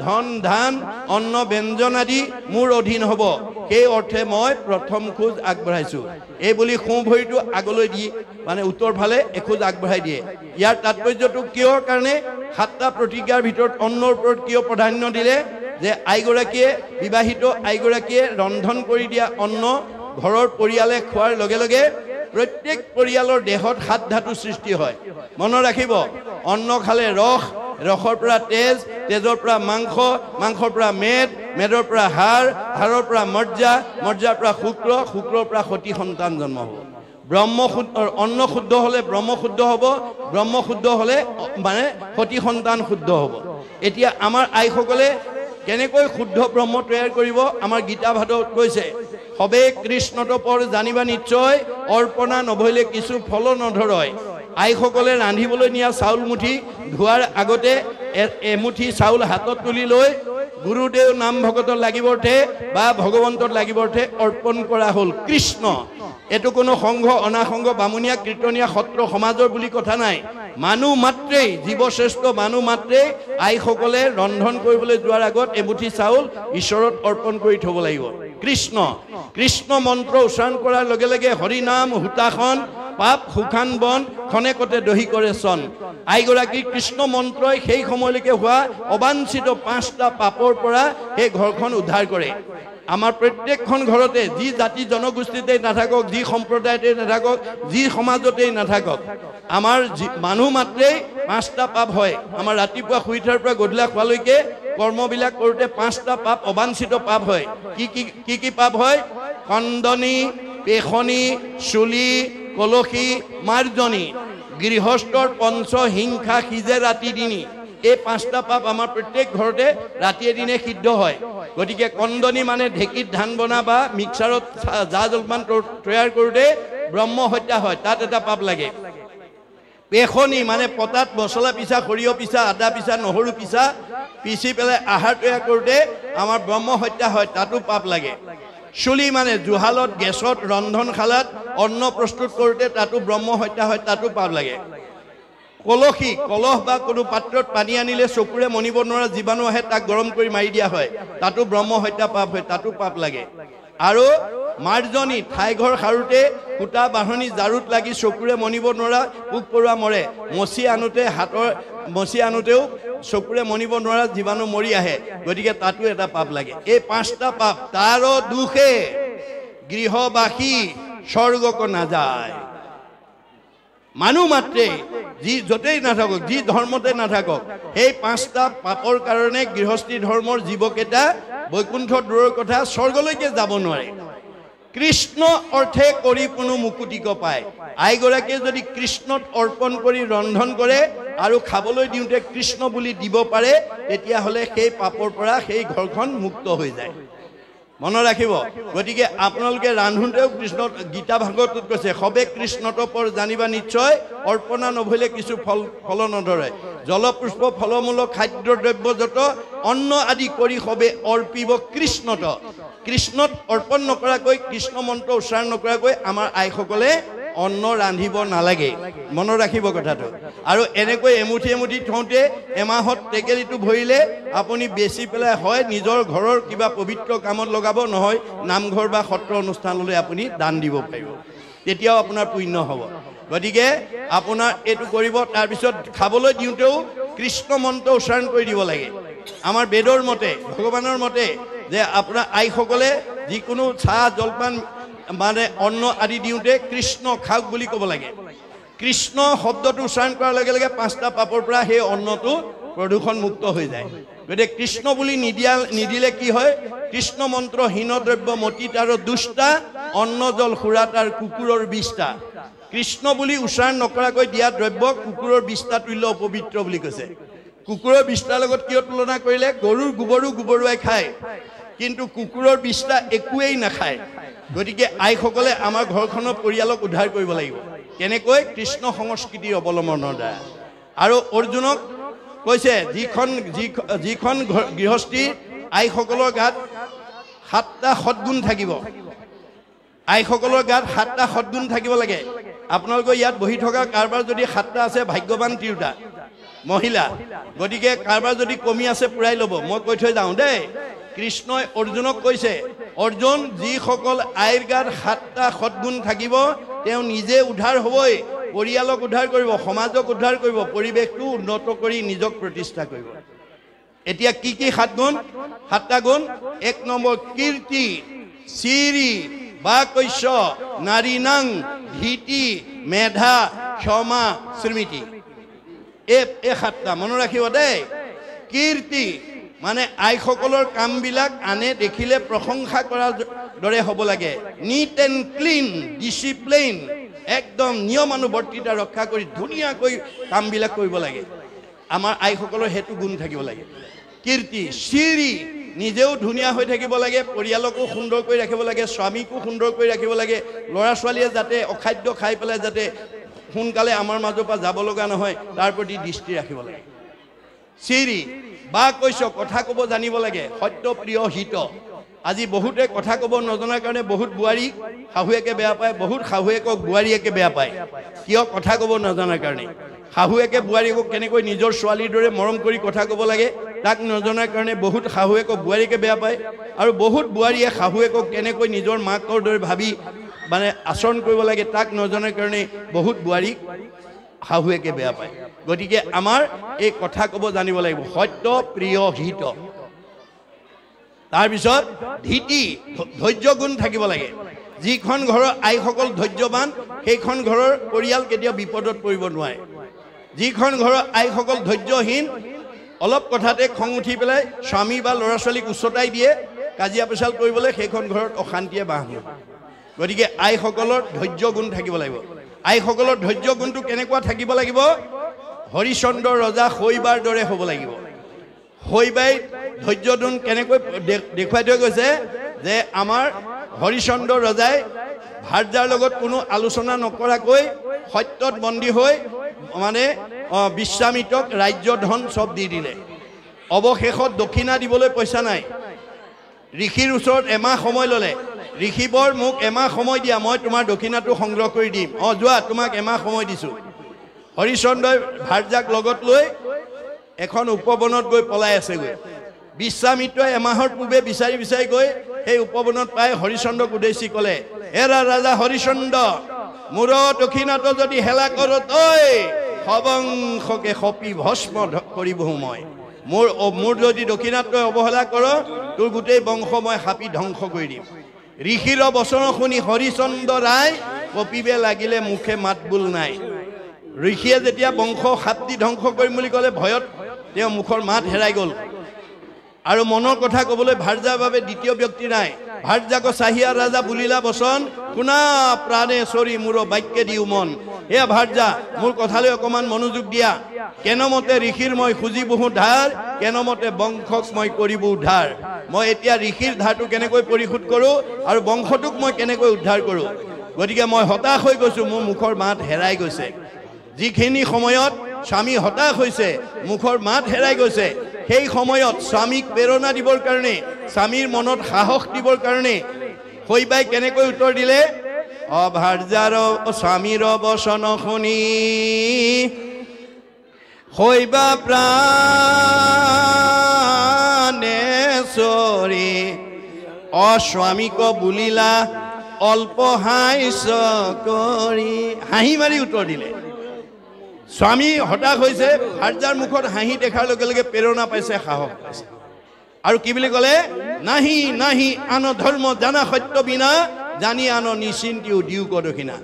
ধন ধান অন্ন ব্যঞ্জন আদি মোৰ অধীন হ'ব সেই অৰ্থে মই প্ৰথম খোজ আগবঢ়াইছো এই বুলি সোঁ ভৰিটো আগলৈ দি মানে উত্তৰ ফালে এখোজ আগবঢ়াই দিয়ে ইয়াৰ তাৎপৰ্যটো কিহৰ কাৰণে 7টা প্ৰতিজ্ঞাৰ ভিতৰত অন্নৰ ওপৰত কিয় প্ৰাধান্য দিলে যে আইগৰাকীয়ে বিবাহিত আইগৰাকীয়ে ৰন্ধন কৰি দিয়া অন্ন ঘৰৰ পৰিয়ালে খোৱাৰ লগে লগে প্ৰত্যেক পৰিয়ালৰ দেহত 7 ধাতু সৃষ্টি হয় মনত ৰাখিব অন্ন খালে ৰস ৰসৰ পৰা তেজ তেজৰ পৰা মাংস মাংসৰ পৰা মেদৰ পৰা হাড়ৰ পৰা মজ্জা মজ্জাৰ পৰা শুক্ৰৰ পৰা সতি সন্তান জন্ম হ'ব ব্ৰহ্মশুদ্ধ অন্ন শুদ্ধ হ'লে ব্ৰহ্ম শুদ্ধ হ'ব ব্ৰহ্ম শুদ্ধ হ'লে মানে সতি সন্তান শুদ্ধ হ'ব এতিয়া আমাৰ আইসকলে কেনেকৈ শুদ্ধ ব্ৰহ্ম তৈয়াৰ কৰিব আমাৰ গীতা ভাগৱত কৈছে সবে কৃষ্ণত পৰ জানিবা নিশ্চয় অৰ্পণা নভৈলে কিছু ফল নধৰয় আইসকলে ৰান্ধিবলৈ নিয়া চাউল মুঠি ধোৱাৰ আগতে এমুঠি চাউল হাতত তুলি লৈ গুৰুদেৱ নাম ভকতত লাগিবৰ্থে বা ভগৱন্তত লাগিবৰ্থে অৰ্পণ কৰা হ'ল কৃষ্ণ এটো কোনো সংঘ অনাসংঘ বামুণীয়া কীৰ্তনীয়া সত্ৰ সমাজৰ বুলি কথা নাই মানুহ মাত্ৰেই জীৱশ্ৰেষ্ঠ মানুহ মাত্ৰেই আইসকলে ৰন্ধন কৰিবলৈ যোৱাৰ আগত এমুঠি চাউল ঈশ্বৰত অৰ্পণ কৰি থ'ব লাগিব কৃষ্ণ মন্ত্ৰ উচ্চাৰণ কৰাৰ লগে লগে হৰি নাম হুতাখন পাপ সুখান বন খনেকতে দহি কৰে চন আইগৰাকী কৃষ্ণ মন্ত্ৰই সেই সময়লৈকে হোৱা অবাঞ্ছিত 5টা পাপৰ পৰা সেই ঘৰখন উদ্ধাৰ কৰে আমাৰ প্ৰত্যেকখন ঘৰতে যি জাতি জনগোষ্ঠীতেই নাথাকক যি সম্প্ৰদায়তেই নাথাকক যি সমাজতেই নাথাকক আমাৰ মানুহ মাত্ৰেই 5টা পাপ হয় আমাৰ ৰাতিপুৱা শুই উঠাৰ পৰা গধূলা খোৱালৈকে কৰ্মবিলাক কৰোঁতে 5টা পাপ অবাঞ্ছিত পাপ হয় কি পাপ হয় কন্দনি পেখনি চুলি কলসী মাৰ্জনী গৃহস্থৰ পঞ্চ হিংসা সিজে ৰাতি দিনি এই পাঁচটা পাপ আমাৰ প্ৰত্যেক ঘৰতে ৰাতিয়ে দিনে সিদ্ধ হয় গতিকে কন্দনি মানে ঢেঁকীত ধান বনা বা মিক্সাৰত জা জলপান তৈয়াৰ কৰোঁতে ব্ৰহ্ম হত্যা হয় তাত এটা পাপ লাগে পেখনি মানে পতাত মছলা পিছা সৰিয়হ পিছা আদা পিছা নহৰু পিছা পিছি পেলাই আহাৰ তৈয়াৰ কৰোঁতে আমাৰ ব্ৰহ্ম হত্যা হয় তাতো পাপ লাগে চুলি মানে জুহালত গেছত ৰন্ধনশালাত অন্ন প্ৰস্তুত কৰোঁতে তাতো ব্ৰহ্ম হত্যা হয় তাতো পাপ লাগে কলহী কলহ বা কোনো পাত্ৰত পানী আনিলে চকুৰে মনিব নোৱাৰা জীৱাণু আহে তাক গৰম কৰি মাৰি দিয়া হয় তাতো ব্ৰহ্ম হত্যা পাপ হয় তাতো পাপ লাগে আৰু মাৰ্জনী ঠাইঘৰ সাৰোঁতে সূতা বাঢ়নি জাৰুত লাগি চকুৰে মনিব নোৱাৰা পোক পৰুৱা মৰে মচি আনোতেও চকুৰে মনিব নোৱাৰা জীৱাণু মৰি আহে গতিকে তাতো এটা পাপ লাগে এই পাঁচটা পাপ তাৰো দুখে গৃহবাসী স্বৰ্গক নাযায় মানুহ মাত্ৰে যি য'তেই নাথাকক যি ধৰ্মতে নাথাকক সেই পাঁচটা পাপৰ কাৰণে গৃহস্থী ধৰ্মৰ জীৱকেইটা বৈকুণ্ঠ দূৰৰ কথা স্বৰ্গলৈকে যাব নোৱাৰে কৃষ্ণ অৰ্থে কৰি কোনো মুকুতিক পায় আইগৰাকীয়ে যদি কৃষ্ণত অৰ্পণ কৰি ৰন্ধন কৰে আৰু খাবলৈ দিওঁতে কৃষ্ণ বুলি দিব পাৰে তেতিয়াহ'লে সেই পাপৰ পৰা সেই ঘৰখন মুক্ত হৈ যায় মনত ৰাখিব গতিকে আপোনালোকে ৰান্ধোতেও কৃষ্ণ গীতা ভাগৱতত কৈছে সবে কৃষ্ণত পৰ জানিবা নিশ্চয় অৰ্পণা নভৰিলে কিছু ফল নধৰে জলপুষ্প ফলমূলক খাদ্যদ্ৰব্য যত অন্ন আদি কৰি সবে অৰ্পিব কৃষ্ণত অৰ্পণ নকৰাকৈ কৃষ্ণ মন্ত্ৰ উচ্চাৰণ নকৰাকৈ আমাৰ আইসকলে অন্ন ৰান্ধিব নালাগে মনত ৰাখিব কথাটো আৰু এনেকৈ এমুঠি এমুঠি থওঁতে এমাহত টেকেলিটো ভৰিলে আপুনি বেচি পেলাই হয় নিজৰ ঘৰৰ কিবা পবিত্ৰ কামত লগাব নহয় নামঘৰ বা সত্ৰ অনুষ্ঠানলৈ আপুনি দান দিব পাৰিব তেতিয়াও আপোনাৰ পুণ্য হ'ব গতিকে আপোনাৰ এইটো কৰিব তাৰপিছত খাবলৈ দিওঁতেও কৃষ্ণ মন্ত্ৰ উচ্চাৰণ কৰি দিব লাগে আমাৰ বেদৰ মতে ভগৱানৰ মতে যে আপোনাৰ আইসকলে যিকোনো চাহ জলপান মানে অন্ন আদি দিওঁতে কৃষ্ণ খাওক বুলি ক'ব লাগে কৃষ্ণ শব্দটো উচ্চাৰণ কৰাৰ লগে লগে পাঁচটা পাপৰ পৰা সেই অন্নটো প্ৰদূষণ মুক্ত হৈ যায় গতিকে কৃষ্ণ বুলি নিদিলে কি হয় কৃষ্ণ মন্ত্ৰ হীন দ্ৰব্য মতিত আৰু দুষ্টা অন্ন জল সুৰাত আৰু কুকুৰৰ বিষ্ঠা কৃষ্ণ বুলি উচ্চাৰণ নকৰাকৈ দিয়া দ্ৰব্য কুকুৰৰ বিষ্ঠা তুল্য অপবিত্ৰ বুলি কৈছে কুকুৰৰ বিষ্ঠাৰ লগত কিয় তুলনা কৰিলে গৰুৰ গোবৰো গোবৰুৱাই খায় কিন্তু কুকুৰৰ বিষ্ঠা একোৱেই নাখায় গতিকে আইসকলে আমাৰ ঘৰখনৰ পৰিয়ালক উদ্ধাৰ কৰিব লাগিব কেনেকৈ কৃষ্ণ সংস্কৃতিৰ অৱলম্বনৰ দ্বাৰা আৰু অৰ্জুনক কৈছে যিখন গৃহস্থী আইসকলৰ গাত 7টা সদ্গুণ থাকিব আইসকলৰ গাত 7টা সদ্গুণ থাকিব লাগে আপোনালোকৰ ইয়াত বহি থকা কাৰোবাৰ যদি 7টা আছে ভাগ্যৱান তিৰোতা মহিলা গতিকে কাৰোবাৰ যদি কমি আছে পুৰাই ল'ব মই কৈ থৈ যাওঁ দেই কৃষ্ণই অৰ্জুনক কৈছে অৰ্জুন যিসকল আইৰ গাত 7টা সদ্গুণ থাকিব তেওঁ নিজে উদ্ধাৰ হ'বই পৰিয়ালক উদ্ধাৰ কৰিব সমাজক উদ্ধাৰ কৰিব পৰিৱেশটো উন্নত কৰি নিজক প্ৰতিষ্ঠা কৰিব এতিয়া কি 7টা গুণ 1 নম্বৰ কীৰ্তি চিৰি বাকৈশ্য নাৰীনাং ধীতি মেধা ক্ষমা স্মৃতি এই 7টা মনত ৰাখিব দেই কীৰ্তি মানে আইসকলৰ কামবিলাক আনে দেখিলে প্ৰশংসা কৰাৰ দৰে হ'ব লাগে নিট এণ্ড ক্লিন ডিচিপ্লিন একদম নিয়মানুৱৰ্তিতা ৰক্ষা কৰি ধুনীয়াকৈ কামবিলাক কৰিব লাগে আমাৰ আইসকলৰ হেতু গুণ থাকিব লাগে কীৰ্তি চিৰি নিজেও ধুনীয়া হৈ থাকিব লাগে পৰিয়ালকো সুন্দৰ কৰি ৰাখিব লাগে স্বামীকো সুন্দৰ কৰি ৰাখিব লাগে ল'ৰা ছোৱালীয়ে যাতে অখাদ্য খাই পেলাই যাতে সোনকালে আমাৰ মাজৰ পৰা যাব লগা নহয় তাৰ প্ৰতি দৃষ্টি ৰাখিব লাগে চিৰি বা কৈছ কথা ক'ব জানিব লাগে সত্য প্ৰিয় হিত আজি বহুতে কথা ক'ব নজনাৰ কাৰণে বহুত বোৱাৰী শাহুৱেকে বেয়া পায় বহুত শাহুৱেকক বোৱাৰীয়েকে বেয়া পায় কিয় কথা ক'ব নজনাৰ কাৰণে শাহুৱেকে বোৱাৰীয়েকক কেনেকৈ নিজৰ ছোৱালীৰ দৰে মৰম কৰি কথা ক'ব লাগে তাক নজনাৰ কাৰণে বহুত শাহুৱেকক বোৱাৰীকে বেয়া পায় আৰু বহুত বোৱাৰীয়ে শাহুৱেকক কেনেকৈ নিজৰ মাকৰ দৰে ভাবি মানে আচৰণ কৰিব লাগে তাক নজনাৰ কাৰণে বহুত বোৱাৰীক শাহুৱেকে বেয়া পায় গতিকে আমাৰ এই কথা ক'ব জানিব লাগিব সত্য প্ৰিয় হিত তাৰপিছত ধীতি ধৈৰ্য গুণ থাকিব লাগে যিখন ঘৰৰ আইসকল ধৈৰ্যৱান সেইখন ঘৰৰ পৰিয়াল কেতিয়াও বিপদত পৰিব নোৱাৰে যিখন ঘৰৰ আইসকল ধৈৰ্যহীন অলপ কথাতে খং উঠি পেলাই স্বামী বা ল'ৰা ছোৱালীক উচতাই দিয়ে কাজিয়া পেচাল কৰিবলৈ সেইখন ঘৰত অশান্তিয়ে বাহ লয় গতিকে আইসকলৰ ধৈৰ্য গুণ থাকিব লাগিব আইসকলৰ ধৈৰ্য গুণটো কেনেকুৱা থাকিব লাগিব হৰিচন্দ্ৰ ৰজা শৈবাৰ দৰে হ'ব লাগিব শৈবাই ধৈৰ্য গুণ কেনেকৈ দেখুৱাই থৈ গৈছে যে আমাৰ হৰিচন্দ্ৰ ৰজাই ভাৰ্যাৰ লগত কোনো আলোচনা নকৰাকৈ সত্যত বন্দী হৈ মানে বিশ্বামিত্ৰক ৰাজ্য ধন সব দি দিলে অৱশেষত দক্ষিণা দিবলৈ পইচা নাই ঋষিৰ ওচৰত এমাহ সময় ল'লে ঋষিবৰ মোক এমাহ সময় দিয়া মই তোমাৰ দক্ষিণাটো সংগ্ৰহ কৰি দিম যোৱা তোমাক এমাহ সময় দিছোঁ হৰিচন্দ্ৰই ভাৰ্যাক লগত লৈ এখন উপবনত গৈ পলাই আছেগৈ বিশ্বামিত্ৰই এমাহৰ পূৰ্বে বিচাৰি বিচাৰি গৈ সেই উপবনত পাই হৰিচন্দ্ৰক উদ্দেশ্যি ক'লে এৰা ৰাজা হৰিচন্দ্ৰ মোৰ দক্ষিণাটো যদি হেলা কৰ তই সবংশকে সপি ভস্ম কৰিবহো মই মোৰ যদি দক্ষিণাত তই অৱহেলা কৰ তোৰ গোটেই বংশ মই হাপি ধ্বংস কৰি দিম ঋষিৰ বচন শুনি হৰিচন্দ্ৰ ৰায় কপিবে লাগিলে মুখে মাত বোল নাই ঋষিয়ে যেতিয়া বংশ হাপি ধ্বংস কৰিম বুলি ক'লে ভয়ত তেওঁ মুখৰ মাত হেৰাই গ'ল আৰু মনৰ কথা ক'বলৈ ভাৰ্যাৰ বাবে দ্বিতীয় ব্যক্তি নাই ভাৰ্যাক চাহিয়া ৰাজা বুলিলা বচন শুনা প্ৰাণে চৰি মোৰ বাক্যে দিও মন এয়া ভাৰ্যা মোৰ কথালৈ অকণমান মনোযোগ দিয়া কেনমতে ঋষিৰ মই খুজি বহু ধাৰ কেনমতে বংশক মই কৰিব উদ্ধাৰ মই এতিয়া ঋষিৰ ধাৰটো কেনেকৈ পৰিশোধ কৰোঁ আৰু বংশটোক মই কেনেকৈ উদ্ধাৰ কৰোঁ গতিকে মই হতাশ হৈ গৈছোঁ মোৰ মুখৰ মাত হেৰাই গৈছে যিখিনি সময়ত স্বামী হতাশ হৈছে মুখৰ মাত হেৰাই গৈছে সেই সময়ত স্বামীক প্ৰেৰণা দিবৰ কাৰণে স্বামীৰ মনত সাহস দিবৰ কাৰণে শৈবাই কেনেকৈ উত্তৰ দিলে ভাৰ্যাৰ স্বামীৰ বচন শুনি শৈবা প্ৰাণে চৰি অস্বামীক বুলিলা অল্প হাস্য কৰি হাঁহি মাৰি উত্তৰ দিলে স্বামী হতাশ হৈছে ভাৰ্যাৰ মুখত হাঁহি দেখাৰ লগে লগে প্ৰেৰণা পাইছে সাহস পাইছে আৰু কি বুলি ক'লে নাহি নাহি আন ধৰ্ম জানা সত্য বিনা জানি আন নিচিন্তিও দিও ক দক্ষিণা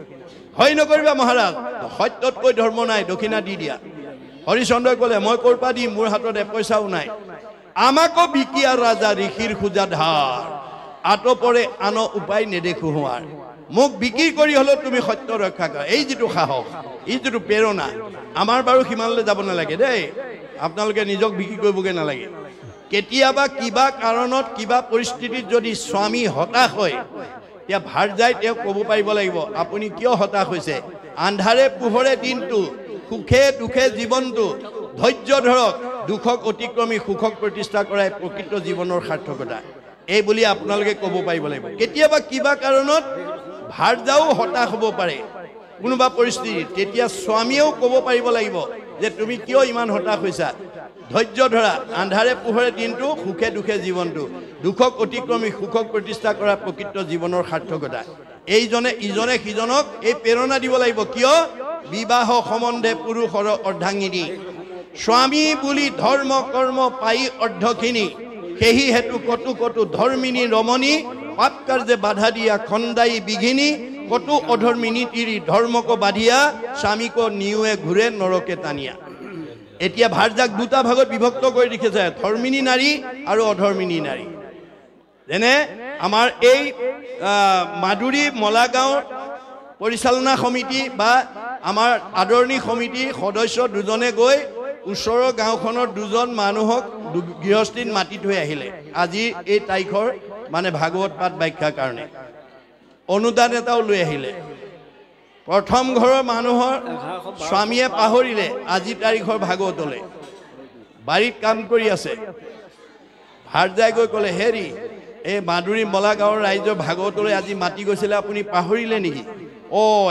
হয় নকৰিবা মহাৰাজ সত্যতকৈ ধৰ্ম নাই দক্ষিণা দি দিয়া হৰিচন্দ্ৰই ক'লে মই ক'ৰ পৰা দিম মোৰ হাতত পইচাও নাই আমাকো বিকিয়া ৰাজা ঋষিৰ খোজা ধাৰ আতপৰে আন উপায় নেদেখো হোৱাৰ মোক বিক্ৰী কৰি হ'লেও তুমি সত্য ৰক্ষা কৰা এই যিটো সাহস এই যিটো প্ৰেৰণা আমাৰ বাৰু সিমানলৈ যাব নালাগে দেই আপোনালোকে নিজক বিক্ৰী কৰিবগৈ নালাগে কেতিয়াবা কিবা কাৰণত কিবা পৰিস্থিতিত যদি স্বামী হতাশ হয় তেতিয়া ভাৰ্যাই তেওঁক ক'ব পাৰিব লাগিব আপুনি কিয় হতাশ হৈছে আন্ধাৰে পোহৰে দিনটো সুখে দুখে জীৱনটো ধৈৰ্য ধৰক দুখক অতিক্ৰমী সুখক প্ৰতিষ্ঠা কৰাই প্ৰকৃত জীৱনৰ সাৰ্থকতা এই বুলি আপোনালোকে ক'ব পাৰিব লাগিব কেতিয়াবা কিবা কাৰণত ভাৰ্যাও হতাশ হ'ব পাৰে কোনোবা পৰিস্থিতিত তেতিয়া স্বামীয়েও ক'ব পাৰিব লাগিব যে তুমি কিয় ইমান হতাশ হৈছা ধৈৰ্য ধৰা আন্ধাৰে পোহৰে দিনটো সুখে দুখে জীৱনটো দুখক অতিক্ৰমী সুখক প্ৰতিষ্ঠা কৰা প্ৰকৃত জীৱনৰ সাৰ্থকতা এইজনে ইজনে সিজনক এই প্ৰেৰণা দিব লাগিব কিয় বিবাহ সম্বন্ধে পুৰুষৰ অৰ্ধাংগিনী স্বামী বুলি ধৰ্ম কৰ্ম পাই অৰ্ধখিনি সেহি হেতু কটু কটু ধৰ্মিনী ৰমণী পাপ কাৰ্যে বাধা দিয়া খন্দাই বিঘিনী কটু অধৰ্মিনী তিৰি ধৰ্মক বাধিয়া স্বামীক নিউৱে ঘূৰে নৰকে টানিয়া এতিয়া ভাৰ্যাক দুটা ভাগত বিভক্ত কৰি দেখিছে ধৰ্মিনী নাৰী আৰু অধৰ্মিনী নাৰী যেনে আমাৰ এই মাদুৰী মলাগাঁও পৰিচালনা সমিতি বা আমাৰ আদৰণি সমিতি সদস্য দুজনে গৈ ওচৰৰ গাঁওখনৰ দুজন মানুহক গৃহস্থীত মাতি থৈ আহিলে আজি এই তাৰিখৰ মানে ভাগৱত পাঠ ব্যাখ্যাৰ কাৰণে অনুদান এটাও লৈ আহিলে প্ৰথম ঘৰৰ মানুহৰ স্বামীয়ে পাহৰিলে আজি তাৰিখৰ ভাগৱতলৈ বাৰীত কাম কৰি আছে ভাৰ্যাই গৈ ক'লে হেৰি এই মাদুৰী মলা গাঁৱৰ ৰাইজৰ ভাগৱতলৈ আজি মাতি গৈছিলে আপুনি পাহৰিলে নেকি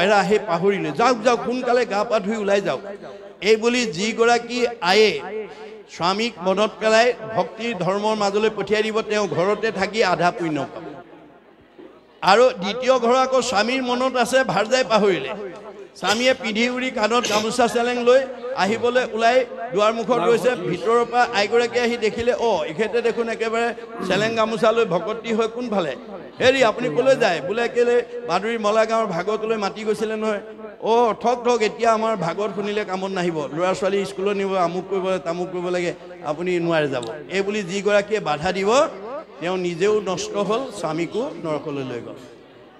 এৰা সেই পাহৰিলে যাওক যাওক সোনকালে গা পা ধুই ওলাই যাওক এই বুলি যিগৰাকী আয়ে স্বামীক মনত পেলাই ভক্তিৰ ধৰ্মৰ মাজলৈ পঠিয়াই দিব তেওঁ ঘৰতে থাকি আধা পুণ্য পাব আৰু দ্বিতীয় ঘৰ আকৌ স্বামীৰ মনত আছে ভাৰ্যাই পাহৰিলে স্বামীয়ে পিন্ধি উৰি কাণত গামোচা চেলেং লৈ আহিবলৈ ওলাই দুৱাৰ মুখত ৰৈছে ভিতৰৰ পৰা আইগৰাকী আহি দেখিলে এখেতে দেখোন একেবাৰে চেলেং গামোচা লৈ ভকতি হৈ কোনফালে হেৰি আপুনি ক'লৈ যায় বোলে কেলে মাদুৰী মলা গাঁৱৰ ভাগৱতলৈ মাতি গৈছিলে নহয় ঠক এতিয়া আমাৰ ভাগৱত শুনিলে কামত নাহিব ল'ৰা ছোৱালী স্কুলত নিব আমুক কৰিব তামুক কৰিব লাগে আপুনি নোৱাৰে যাব এই বুলি যিগৰাকীয়ে বাধা দিব তেওঁ নিজেও নষ্ট হ'ল স্বামীকো নৰকলৈ লৈ গ'ল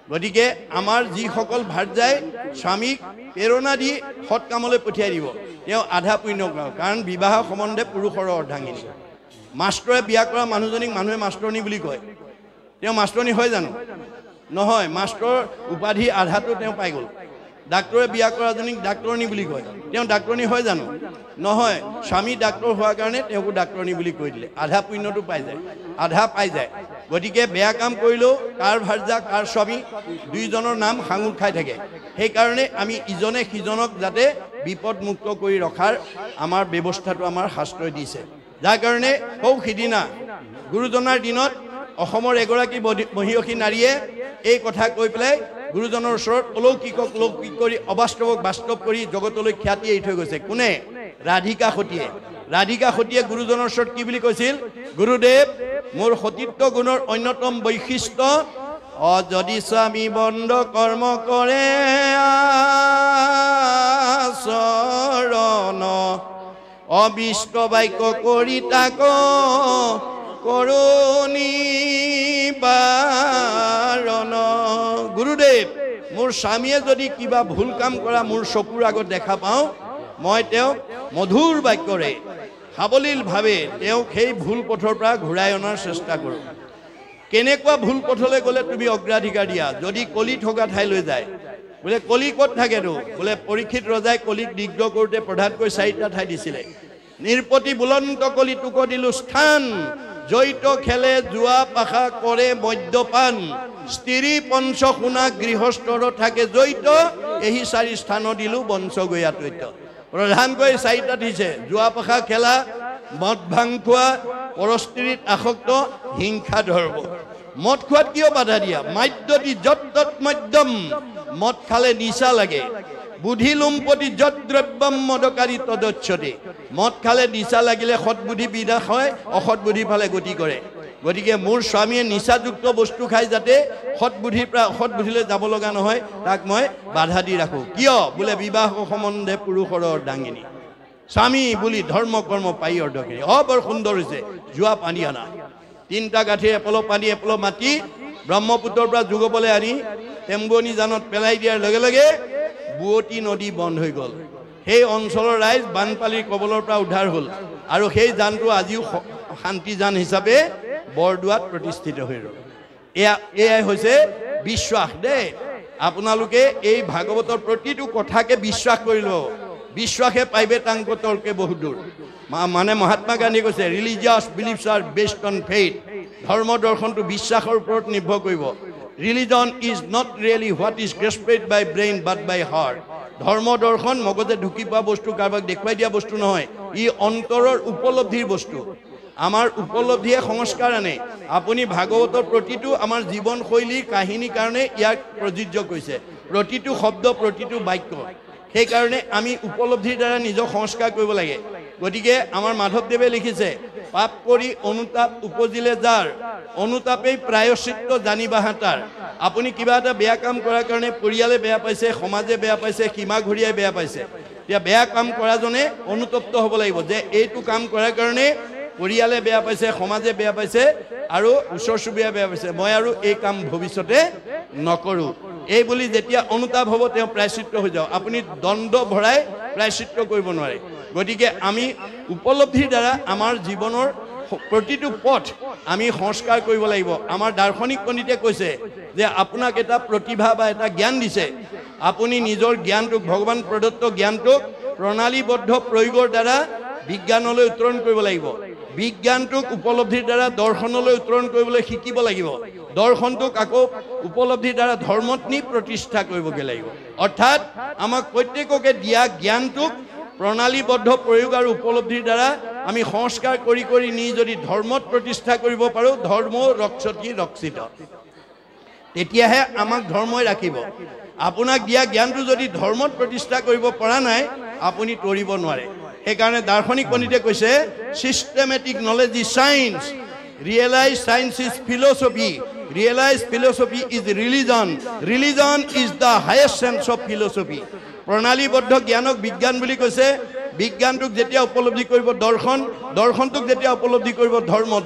গতিকে আমাৰ যিসকল ভাৰ্যাই স্বামীক প্ৰেৰণা দি সৎ কামলৈ পঠিয়াই দিব তেওঁ আধা পুণ্য পাব কাৰণ বিবাহ সম্বন্ধে পুৰুষৰ অৰ্ধাংগিনী মাষ্টৰে বিয়া কৰা মানুহজনীক মানুহে মাষ্টৰণী বুলি কয় তেওঁ মাষ্টৰণী হয় জানো নহয় মাষ্টৰ উপাধি আধাটো তেওঁ পাই গ'ল ডাক্তৰে বিয়া কৰাজনীক ডাক্তৰণী বুলি কয় তেওঁ ডাক্তৰণী হয় জানো নহয় স্বামী ডাক্তৰ হোৱাৰ কাৰণে তেওঁকো ডাক্তৰণী বুলি কৈ দিলে আধা পুণ্যটো আধা পাই যায় গতিকে বেয়া কাম কৰিলেও কাৰ ভাৰ্যা কাৰ স্বামী দুইজনৰ নাম সাঙুৰ খাই থাকে সেইকাৰণে আমি ইজনে সিজনক যাতে বিপদমুক্ত কৰি ৰখাৰ আমাৰ ব্যৱস্থাটো আমাৰ শাস্ত্ৰই দিছে যাৰ কাৰণে সৌ সিদিনা গুৰুজনাৰ দিনত অসমৰ এগৰাকী মহিয়সী নাৰীয়ে এই কথা কৈ পেলাই গুৰুজনৰ ওচৰত অলৌকিকক লৌকিক কৰি অবাস্তৱক বাস্তৱ কৰি জগতলৈ খ্যাতি এৰি থৈ গৈছে কোনে ৰাধিকা সতীয়ে গুৰুজনৰ ওচৰত কি বুলি কৈছিল গুৰুদেৱ মোৰ সতীত্ব গুণৰ অন্যতম বৈশিষ্ট্য যদি স্বামী বন্ধ কৰ্ম কৰে আচৰণ অবিষ্ট বাক্য কৰি তাক কৰুণী বাৰণ গুৰুদেৱ মোৰ স্বামীয়ে যদি কিবা ভুল কাম কৰা মোৰ চকুৰ আগত দেখা পাওঁ মই তেওঁক মধুৰ বাক্যৰে সাৱলীলভাৱে তেওঁক সেই ভুল পথৰ পৰা ঘূৰাই অনাৰ চেষ্টা কৰোঁ কেনেকুৱা ভুল পথলৈ গ'লে তুমি অগ্ৰাধিকাৰ দিয়া যদি কলি থকা ঠাইলৈ যায় বোলে কলি ক'ত থাকেতো বোলে পৰীক্ষিত ৰজাই কলিক দিগ্ধ কৰোঁতে প্ৰধানকৈ 4টা ঠাই দিছিলে নিৰ্পতি বুলন্ত কলি তোক দিলোঁ স্থান জৈত খেলে জুৱা পাশা কৰে মদ্যপান স্ত্ৰী পঞ্চ শুনা গৃহস্থৰ থাকে জৈত এই 4 স্থান দিলোঁ বংশ গয়া তৈত প্ৰধানকৈ 4টা দিছে জুৱা পাশা খেলা মদ ভাং খোৱা পৰস্ত্ৰীত আসক্ত হিংসা ধৰ্ম মদ খোৱাত কিয় বাধা দিয়া মাদ্যতি যত তৎ মদ্যম মদ খালে নিচা লাগে বুদ্ধি লুম্পতি যত দ্ৰব্যম মদকাৰী তদচ্ছতি মদ খালে নিচা লাগিলে সৎবুদ্ধি বিনাশ হয় অসৎ বুদ্ধি ফালে গতি কৰে গতিকে মোৰ স্বামীয়ে নিচাযুক্ত বস্তু খাই যাতে সৎবুদ্ধিৰ পৰা অসৎ বুদ্ধিলৈ যাব লগা নহয় তাক মই বাধা দি ৰাখোঁ কিয় বোলে বিবাহ সম্বন্ধে পুৰুষৰ অৰ্ধাংগিনী স্বামী বুলি ধৰ্ম কৰ্ম পাই অৰ্ধগিৰি বৰ সুন্দৰ হৈছে জুৱা পানী অনা 3টা গাঁঠিৰ এপল' পানী এপল' মাটি ব্ৰহ্মপুত্ৰৰ পৰা যোগবলৈ আনি টেম্বুৱনী জানত পেলাই দিয়াৰ লগে লগে বুৱতী নদী বন্ধ হৈ গ'ল সেই অঞ্চলৰ ৰাইজ বানপানীৰ কবলৰ পৰা উদ্ধাৰ হ'ল আৰু সেই জানটো আজিও শান্তি জান হিচাপে বৰদোৱাত প্ৰতিষ্ঠিত হৈ ৰ'ল এয়াই হৈছে বিশ্বাস দেই আপোনালোকে এই ভাগৱতৰ প্ৰতিটো কথাকে বিশ্বাস কৰি ল'ব বিশ্বাসে পাইবে তাংক তৰ্কে বহু দূৰ মানে মহাত্মা গান্ধী কৈছে religious beliefs are based on faith ধৰ্ম দৰ্শনটো বিশ্বাসৰ ওপৰত নিৰ্ভৰ কৰিব religion is not really what is grasped by brain but by heart ধৰ্ম দৰ্শন মগজে ঢুকি পোৱা বস্তু কাৰোবাক দেখুৱাই দিয়া বস্তু নহয় ই অন্তৰৰ উপলব্ধিৰ বস্তু আমাৰ উপলব্ধিয়ে সংস্কাৰ আনে আপুনি ভাগৱতৰ প্ৰতিটো আমাৰ জীৱনশৈলীৰ কাহিনীৰ কাৰণে ইয়াক প্ৰযোজ্য কৰিছে প্ৰতিটো শব্দ প্ৰতিটো বাক্য সেইকাৰণে আমি উপলব্ধিৰ দ্বাৰা নিজক সংস্কাৰ কৰিব লাগে গতিকে আমাৰ মাধৱদেৱে লিখিছে পাপ কৰি অনুতাপ উপজিলে যাৰ অনুতাপেই প্ৰায়শ্চিত্ত জানিবাহা তাৰ আপুনি কিবা এটা বেয়া কাম কৰাৰ কাৰণে পৰিয়ালে বেয়া পাইছে সমাজে বেয়া পাইছে সীমা ঘূৰিয়াই বেয়া পাইছে এতিয়া বেয়া কাম কৰাজনে অনুতপ্ত হ'ব লাগিব যে এইটো কাম কৰাৰ কাৰণে পৰিয়ালে বেয়া পাইছে সমাজে বেয়া পাইছে আৰু ওচৰ চুবুৰীয়া বেয়া পাইছে মই আৰু এই কাম ভৱিষ্যতে নকৰোঁ এই বুলি যেতিয়া অনুতাপ হ'ব তেওঁ প্ৰায়শ্চিত্ত হৈ যাওঁ আপুনি দণ্ড ভৰাই প্ৰায়শ্চিত্ত কৰিব নোৱাৰে গতিকে আমি উপলব্ধিৰ দ্বাৰা আমাৰ জীৱনৰ প্ৰতিটো পথ আমি সংস্কাৰ কৰিব লাগিব আমাৰ দাৰ্শনিক পণ্ডিতে কৈছে যে আপোনাক এটা প্ৰতিভা বা এটা জ্ঞান দিছে আপুনি নিজৰ জ্ঞানটোক ভগৱান প্ৰদত্ত জ্ঞানটোক প্ৰণালীবদ্ধ প্ৰয়োগৰ দ্বাৰা বিজ্ঞানলৈ উত্তৰণ কৰিব লাগিব বিজ্ঞানটোক উপলব্ধিৰ দ্বাৰা দৰ্শনলৈ উত্তৰণ কৰিবলৈ শিকিব লাগিব দৰ্শনটোক আকৌ উপলব্ধিৰ দ্বাৰা ধৰ্মত নি প্ৰতিষ্ঠা কৰিবগৈ লাগিব অৰ্থাৎ আমাক প্ৰত্যেককে দিয়া জ্ঞানটোক প্ৰণালীবদ্ধ প্ৰয়োগ আৰু উপলব্ধিৰ দ্বাৰা আমি সংস্কাৰ কৰি কৰি নি যদি ধৰ্মত প্ৰতিষ্ঠা কৰিব পাৰোঁ ধৰ্ম ৰক্ষতি ৰক্ষিত তেতিয়াহে আমাক ধৰ্মই ৰাখিব আপোনাক দিয়া জ্ঞানটো যদি ধৰ্মত প্ৰতিষ্ঠা কৰিব পৰা নাই আপুনি তৰিব নোৱাৰে সেইকাৰণে দাৰ্শনিক পণ্ডিতে কৈছে systematic knowledge is science realize science is philosophy realize philosophy is religion is the highest sense of philosophy প্ৰণালীবদ্ধ জ্ঞানক বিজ্ঞান বুলি কৈছে বিজ্ঞানটোক যেতিয়া উপলব্ধি কৰিব দৰ্শনটোক যেতিয়া উপলব্ধি কৰিব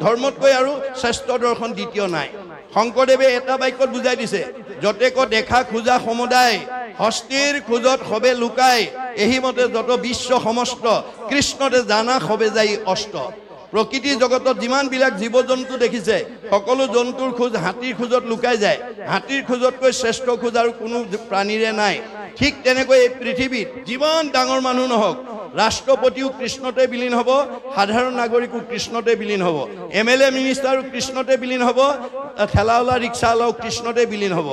ধৰ্মতকৈ আৰু শ্ৰেষ্ঠ দৰ্শন দ্বিতীয় নাই শংকৰদেৱে এটা বাক্যত বুজাই দিছে যতেক দেখা খোজা সমুদায় হস্তিৰ খোজত সবে লুকাই এহিমতে যত বিশ্ব সমস্ত কৃষ্ণতে জানা সবে যাই অষ্ট প্ৰকৃতি জগতত যিমানবিলাক জীৱ জন্তু দেখিছে সকলো জন্তুৰ খোজ হাতীৰ খোজত লুকাই যায় হাতীৰ খোজতকৈ শ্ৰেষ্ঠ খোজ আৰু কোনো প্ৰাণীৰে নাই ঠিক তেনেকৈ এই পৃথিৱীত যিমান ডাঙৰ মানুহ নহওক ৰাষ্ট্ৰপতিও কৃষ্ণতে বিলীন হ'ব সাধাৰণ নাগৰিকো কৃষ্ণতে বিলীন হ'ব এমএলএ মিনিষ্টাৰো কৃষ্ণতে বিলীন হ'ব ঠেলাওলা ৰিক্সাওয়ালাও কৃষ্ণতে বিলীন হ'ব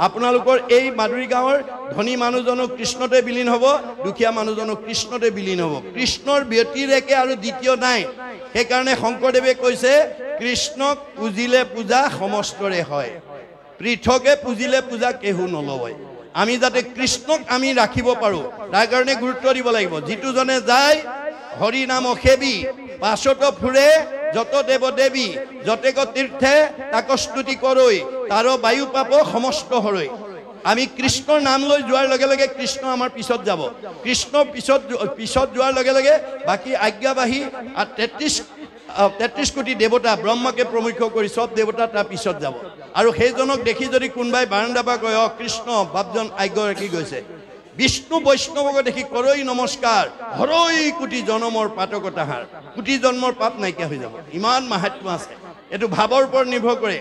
আপোনালোকৰ এই মাদুৰী গাঁৱৰ ধনী মানুহজনো কৃষ্ণতে বিলীন হ'ব দুখীয়া মানুহজনো কৃষ্ণতে বিলীন হ'ব কৃষ্ণৰ ব্যতিৰেকে আৰু দ্বিতীয় নাই সেইকাৰণে শংকৰদেৱে কৈছে কৃষ্ণক পূজিলে পূজা সমস্তৰে হয় পৃথকে পূজিলে পূজা কেহু নলয় আমি যাতে কৃষ্ণক আমি ৰাখিব পাৰোঁ তাৰ কাৰণে গুৰুত্ব দিব লাগিব যিটোজনে যায় হৰি নাম সেবী পাছত ফুৰে যত দেৱ দেৱী যতেক তীৰ্থে তাক স্তুতি কৰৈ তাৰ বায়ু পাপ সমস্ত হৰৈ আমি কৃষ্ণৰ নাম লৈ যোৱাৰ লগে লগে কৃষ্ণ আমাৰ পিছত যাব কৃষ্ণ পিছত যোৱাৰ লগে লগে বাকী আজ্ঞাবাহী 33 কোটি দেৱতা ব্ৰহ্মাকে প্ৰমুখ্য কৰি সব দেৱতা তাৰ পিছত যাব আৰু সেইজনক দেখি যদি কোনোবাই বাৰাণ্ডা পৰা কয় কৃষ্ণ বাপজন আজ্ঞা ৰাখি গৈছে বিষ্ণু বৈষ্ণৱক দেখি কৰৈ নমস্কাৰ হৰৈ কোটি জনমৰ পাতকতাহাৰ কোটি জন্মৰ পাপ নাইকিয়া হৈ যাব ইমান মাহাত্ম্য আছে এইটো ভাৱৰ ওপৰত নিৰ্ভৰ কৰে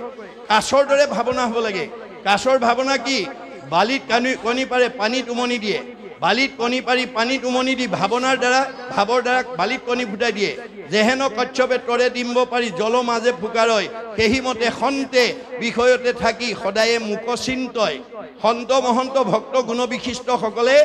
কাছৰ দৰে ভাৱনা হ'ব লাগে কাছৰ ভাৱনা কি বালিত কণী পাৰে পানীত উমনি দিয়ে বালিত কণী পাৰি পানীত উমনি দি ভাৱৰ দ্বাৰা বালিত কণী ফুটাই দিয়ে যেহেন কচ্ছপে তৰে ডিম্ব পাৰি জল মাজে ফুকাৰয় সেইমতে সন্তে বিষয়তে থাকি সদায়ে মুখ চিন্তয় সন্ত মহন্ত ভক্ত গুণবিশিষ্ট সকলে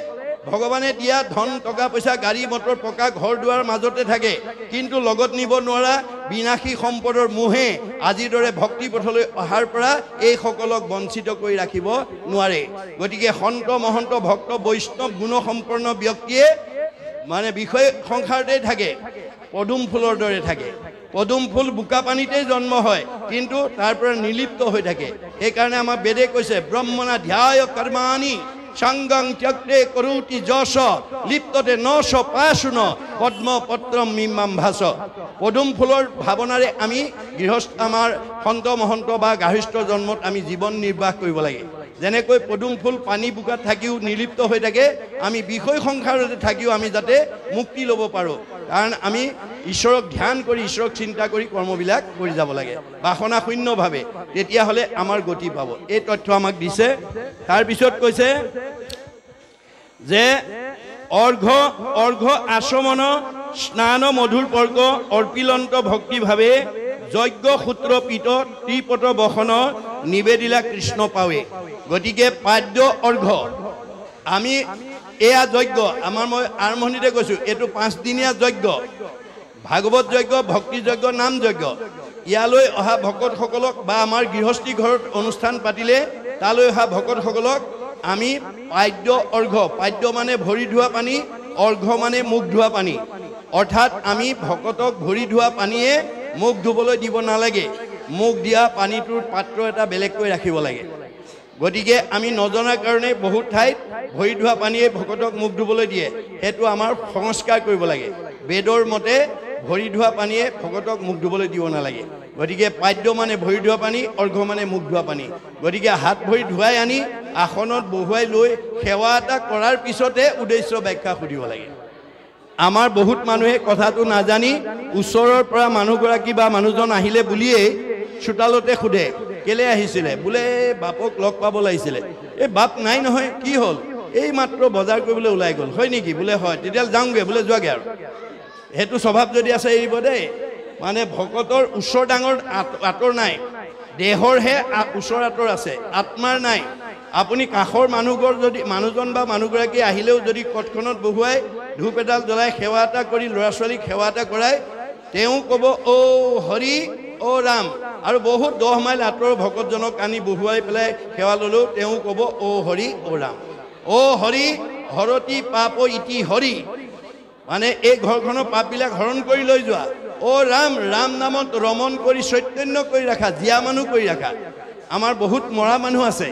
ভগৱানে দিয়া ধন টকা পইচা গাড়ী মটৰ পকা ঘৰ দুৱাৰ মাজতে থাকে কিন্তু লগত নিব নোৱাৰা বিনাশী সম্পদৰ মোহে আজিৰ দৰে ভক্তি পথলৈ অহাৰ পৰা এই সকলক বঞ্চিত কৰি ৰাখিব নোৱাৰে গতিকে সন্ত মহন্ত ভক্ত বৈষ্ণৱ গুণসম্পন্ন ব্যক্তিয়ে মানে বিষয় সংসাৰতে থাকে পদুম ফুলৰ দৰে থাকে পদুম ফুল বোকা পানীতে জন্ম হয় কিন্তু তাৰ পৰা নিলিপ্ত হৈ থাকে সেইকাৰণে আমাৰ বেদে কৈছে ব্ৰহ্মণা ধ্যায় কৰ্মাণি সংগং ত্যক্তে কৰোতি যশ লিপ্ততে নশ পাশুন পদ্ম পত্ৰম মিমাম ভাস পদুম ফুলৰ ভাৱনাৰে আমি গৃহস্থ আমাৰ সন্ত মহন্ত বা গাৰ্হস্থ জন্মত আমি জীৱন নিৰ্বাহ কৰিব লাগে যেনেকৈ পদুম ফুল পানী বোকাত থাকিও নিলিপ্ত হৈ থাকে আমি বিষয় সংসাৰতে থাকিও আমি যাতে মুক্তি ল'ব পাৰোঁ কাৰণ আমি ঈশ্বৰক ধ্যান কৰি ঈশ্বৰক চিন্তা কৰি কৰ্মবিলাক কৰি যাব লাগে বাসনা শূন্যভাৱে তেতিয়াহ'লে আমাৰ গতি পাব এই তথ্য আমাক দিছে তাৰপিছত কৈছে যে অৰ্ঘ আচমন স্নান মধুৰ পৰ্ক অৰ্পিলন্ত ভক্তিভাৱে যজ্ঞ সূত্ৰ পিত ত্ৰিপট বসন নিবেদিলা কৃষ্ণ পাৱে গতিকে পাদ্য অৰ্ঘ আমি এয়া যজ্ঞ আমাৰ মই আৰম্ভণিতে কৈছোঁ এইটো 5 দিনীয়া যজ্ঞ ভাগৱত যজ্ঞ ভক্তি যজ্ঞ নাম যজ্ঞ ইয়ালৈ অহা ভকতসকলক বা আমাৰ গৃহস্থী ঘৰত অনুষ্ঠান পাতিলে তালৈ অহা ভকতসকলক আমি পাদ্য অৰ্ঘ পাদ্য মানে ভৰি ধোৱা পানী অৰ্ঘ মানে মুখ ধোৱা পানী অৰ্থাৎ আমি ভকতক ভৰি ধোৱা পানীয়ে মুখ ধুবলৈ দিব নালাগে মুখ দিয়া পানীটোৰ পাত্ৰ এটা বেলেগকৈ ৰাখিব লাগে গতিকে আমি নজনাৰ কাৰণে বহুত ঠাইত ভৰি ধোৱা পানীয়ে ভকতক মুখ ধুবলৈ দিয়ে সেইটো আমাৰ সংস্কাৰ কৰিব লাগে বেদৰ মতে ভৰি ধোৱা পানীয়ে ভকতক মুখ ধুবলৈ দিব নালাগে গতিকে পাদ্য মানে ভৰি ধোৱা পানী অৰ্ঘ মানে মুখ ধোৱা পানী গতিকে হাত ভৰি ধুৱাই আনি আসনত বহুৱাই লৈ সেৱা এটা কৰাৰ পিছতে উদ্দেশ্য ব্যাখ্যা সুধিব লাগে আমাৰ বহুত মানুহে কথাটো নাজানি ওচৰৰ পৰা মানুহগৰাকী বা মানুহজন আহিলে বুলিয়েই চোতালতে সোধে কেলে আহিছিলে বোলে বাপক লগ পাব লাগিছিলে এই বাপ নাই নহয় কি হ'ল এই মাত্ৰ বজাৰ কৰিবলৈ ওলাই গ'ল হয় নেকি বোলে হয় তেতিয়াহ'লে যাওঁগৈ বোলে যোৱাগৈ আৰু সেইটো স্বভাৱ যদি আছে এৰিব দেই মানে ভকতৰ ওচৰ ডাঙৰ আঁতৰ নাই দেহৰহে ওচৰ আঁতৰ আছে আত্মাৰ নাই আপুনি কাষৰ মানুহঘৰ যদি মানুহজন বা মানুহগৰাকী আহিলেও যদি কটখনত বহুৱাই ধূপ এডাল জ্বলাই সেৱা এটা কৰি ল'ৰা ছোৱালীক সেৱা এটা কৰাই তেওঁ ক'ব অ' হৰি অ' ৰাম আৰু বহুত 10 মাইল আঁতৰৰ ভকতজনক আনি বহুৱাই পেলাই সেৱা ল'লেও তেওঁ ক'ব অ' হৰি অ' ৰাম অ' হৰি হৰতি পাপ ইতি হৰি মানে এই ঘৰখনৰ পাপবিলাক হৰণ কৰি লৈ যোৱা অ' ৰাম ৰাম নামত ৰমন কৰি চৈতন্য কৰি ৰাখা জীয়া মানুহ কৰি ৰাখা আমাৰ বহুত মৰা মানুহ আছে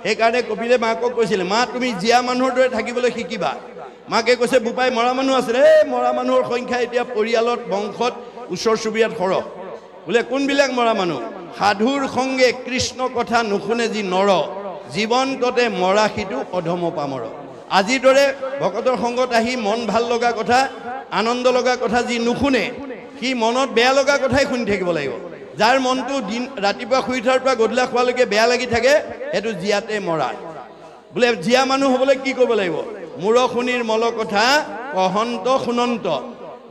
সেইকাৰণে কপিলে মাকক কৈছিলে মা তুমি জীয়া মানুহৰ দৰে থাকিবলৈ শিকিবা মাকে কৈছে বোপাই মৰা মানুহ আছিলে এই মৰা মানুহৰ সংখ্যা এতিয়া পৰিয়ালত বংশত ওচৰ চুবুৰীয়াত সৰহ বোলে কোনবিলাক মৰা মানুহ সাধুৰ সংগে কৃষ্ণ কথা নুশুনে যি নৰ জীৱন্ততে মৰা সিটো অধম পামৰ আজিৰ দৰে ভকতৰ সংগত আহি মন ভাল লগা কথা আনন্দ লগা কথা যি নুশুনে সি মনত বেয়া লগা কথাই শুনি থাকিব লাগিব যাৰ মনটো দিন ৰাতিপুৱা শুই উঠাৰ পৰা গধূলা খোৱালৈকে বেয়া লাগি থাকে সেইটো জিয়াতে মৰা বোলে জিয়া মানুহ হ'বলৈ কি কৰিব লাগিব মূৰ শুনিৰ মল কথা কহন্ত শুনন্ত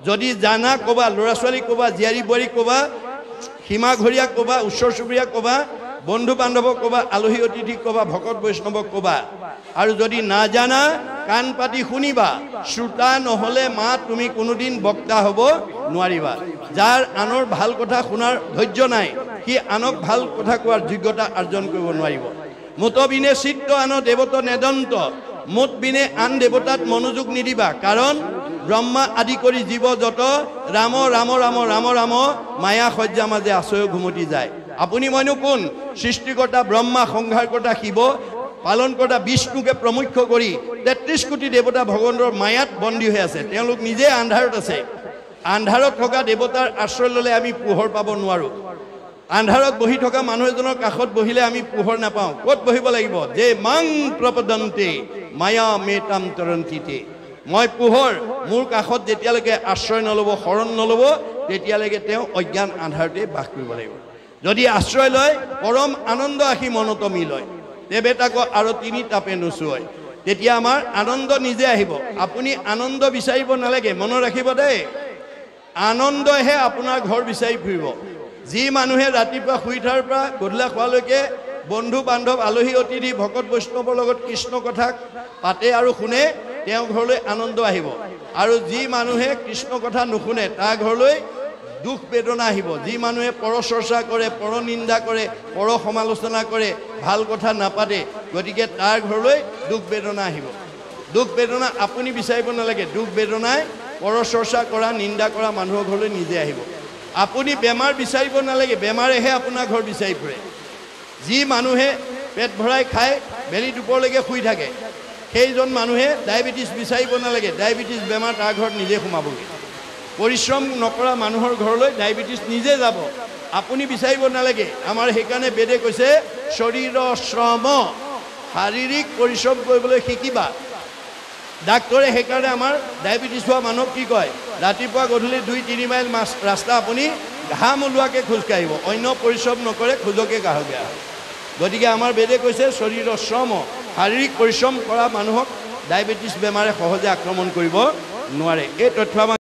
যদি জানা ক'বা ল'ৰা ছোৱালীক ক'বা জীয়াৰী বোৱাৰীক ক'বা সীমা ঘৰীয়াক ক'বা ওচৰ চুবুৰীয়াক ক'বা বন্ধু বান্ধৱক ক'বা আলহী অতিথিক ক'বা ভকত বৈষ্ণৱক ক'বা আৰু যদি নাজানা কাণ পাতি শুনিবা শ্ৰোতা নহ'লে মা তুমি কোনোদিন বক্তা হ'ব নোৱাৰিবা যাৰ আনৰ ভাল কথা শুনাৰ ধৈৰ্য নাই সি আনক ভাল কথা কোৱাৰ যোগ্যতা অৰ্জন কৰিব নোৱাৰিব মুত বিনে চিত্ত আন দেৱত নেদন্ত মুত বিনে আন দেৱতাত মনোযোগ নিদিবা কাৰণ ব্ৰহ্মা আদি কৰি জীৱ যত ৰাম ৰাম ৰাম ৰাম ৰাম মায়া সজ্জা মাজে আশ্ৰয় ঘুমতি যায় আপুনি মইনো কোন সৃষ্টিকৰ্তা ব্ৰহ্মা সংহাৰকৰ্তা শিৱ পালনকৰ্তা বিষ্ণুকে প্ৰমুখ্য কৰি ৩৩ কোটি দেৱতা ভগৱানৰ মায়াত বন্দী হৈ আছে তেওঁলোক নিজে আন্ধাৰত আছে আন্ধাৰত থকা দেৱতাৰ আশ্ৰয় ল'লে আমি পোহৰ পাব নোৱাৰোঁ আন্ধাৰত বহি থকা মানুহ এজনৰ কাষত বহিলে আমি পোহৰ নাপাওঁ ক'ত বহিব লাগিব যে মাং প্ৰপদন্তে মায়া মেতাম তৰন্তিতে মই পোহৰ মোৰ কাষত যেতিয়ালৈকে আশ্ৰয় নল'ব শৰণ নল'ব তেতিয়ালৈকে তেওঁ অজ্ঞান আন্ধাৰতে বাস কৰিব লাগিব যদি আশ্ৰয় লয় পৰম আনন্দ আহি মনতমি লয় তেবে তাক আৰু তিনি তাপে নোচোয় তেতিয়া আমাৰ আনন্দ নিজে আহিব আপুনি আনন্দ বিচাৰিব নালাগে মনত ৰাখিব দেই আনন্দহে আপোনাৰ ঘৰ বিচাৰি ফুৰিব যি মানুহে ৰাতিপুৱা শুই উঠাৰ পৰা গধূলা খোৱালৈকে বন্ধু বান্ধৱ আলহী অতিথি ভকত বৈষ্ণৱৰ লগত কৃষ্ণ কথা পাতে আৰু শুনে তেওঁ ঘৰলৈ আনন্দ আহিব আৰু যি মানুহে কৃষ্ণ কথা নুশুনে তাৰ ঘৰলৈ দুখ বেদনা আহিব যি মানুহে পৰচৰ্চা কৰে পৰনিন্দা কৰে পৰ সমালোচনা কৰে ভাল কথা নাপাতে গতিকে তাৰ ঘৰলৈ দুখ বেদনা আহিব দুখ বেদনা আপুনি বিচাৰিব নালাগে দুখ বেদনাই পৰচৰ্চা কৰা নিন্দা কৰা মানুহৰ ঘৰলৈ নিজে আহিব আপুনি বেমাৰ বিচাৰিব নালাগে বেমাৰেহে আপোনাৰ ঘৰ বিচাৰি ফুৰে যি মানুহে পেট ভৰাই খাই বেলি দুপৰলৈকে শুই থাকে সেইজন মানুহে ডায়েবেটিছ বিচাৰিব নালাগে ডায়েবেটিছ বেমাৰ তাৰ ঘৰত নিজে সোমাবগৈ পৰিশ্ৰম নকৰা মানুহৰ ঘৰলৈ ডায়েবেটিছ নিজে যাব আপুনি বিচাৰিব নালাগে আমাৰ সেইকাৰণে বেদে কৈছে শৰীৰৰ শ্ৰম শাৰীৰিক পৰিশ্ৰম কৰিবলৈ শিকিবা ডাক্তৰে সেইকাৰণে আমাৰ ডায়েবেটিছ হোৱা মানুহক কি কয় ৰাতিপুৱা গধূলি ২-৩ মাইল ৰাস্তা আপুনি ঘাম ওলোৱাকৈ খোজকাঢ়িব অন্য পৰিশ্ৰম নকৰে খোজকে কাঢ়গে গতিকে আমাৰ বেদে কৈছে শৰীৰৰ শ্ৰম শাৰীৰিক পৰিশ্ৰম কৰা মানুহক ডায়েবেটিছ বেমাৰে সহজে আক্ৰমণ কৰিব নোৱাৰে এই তথ্য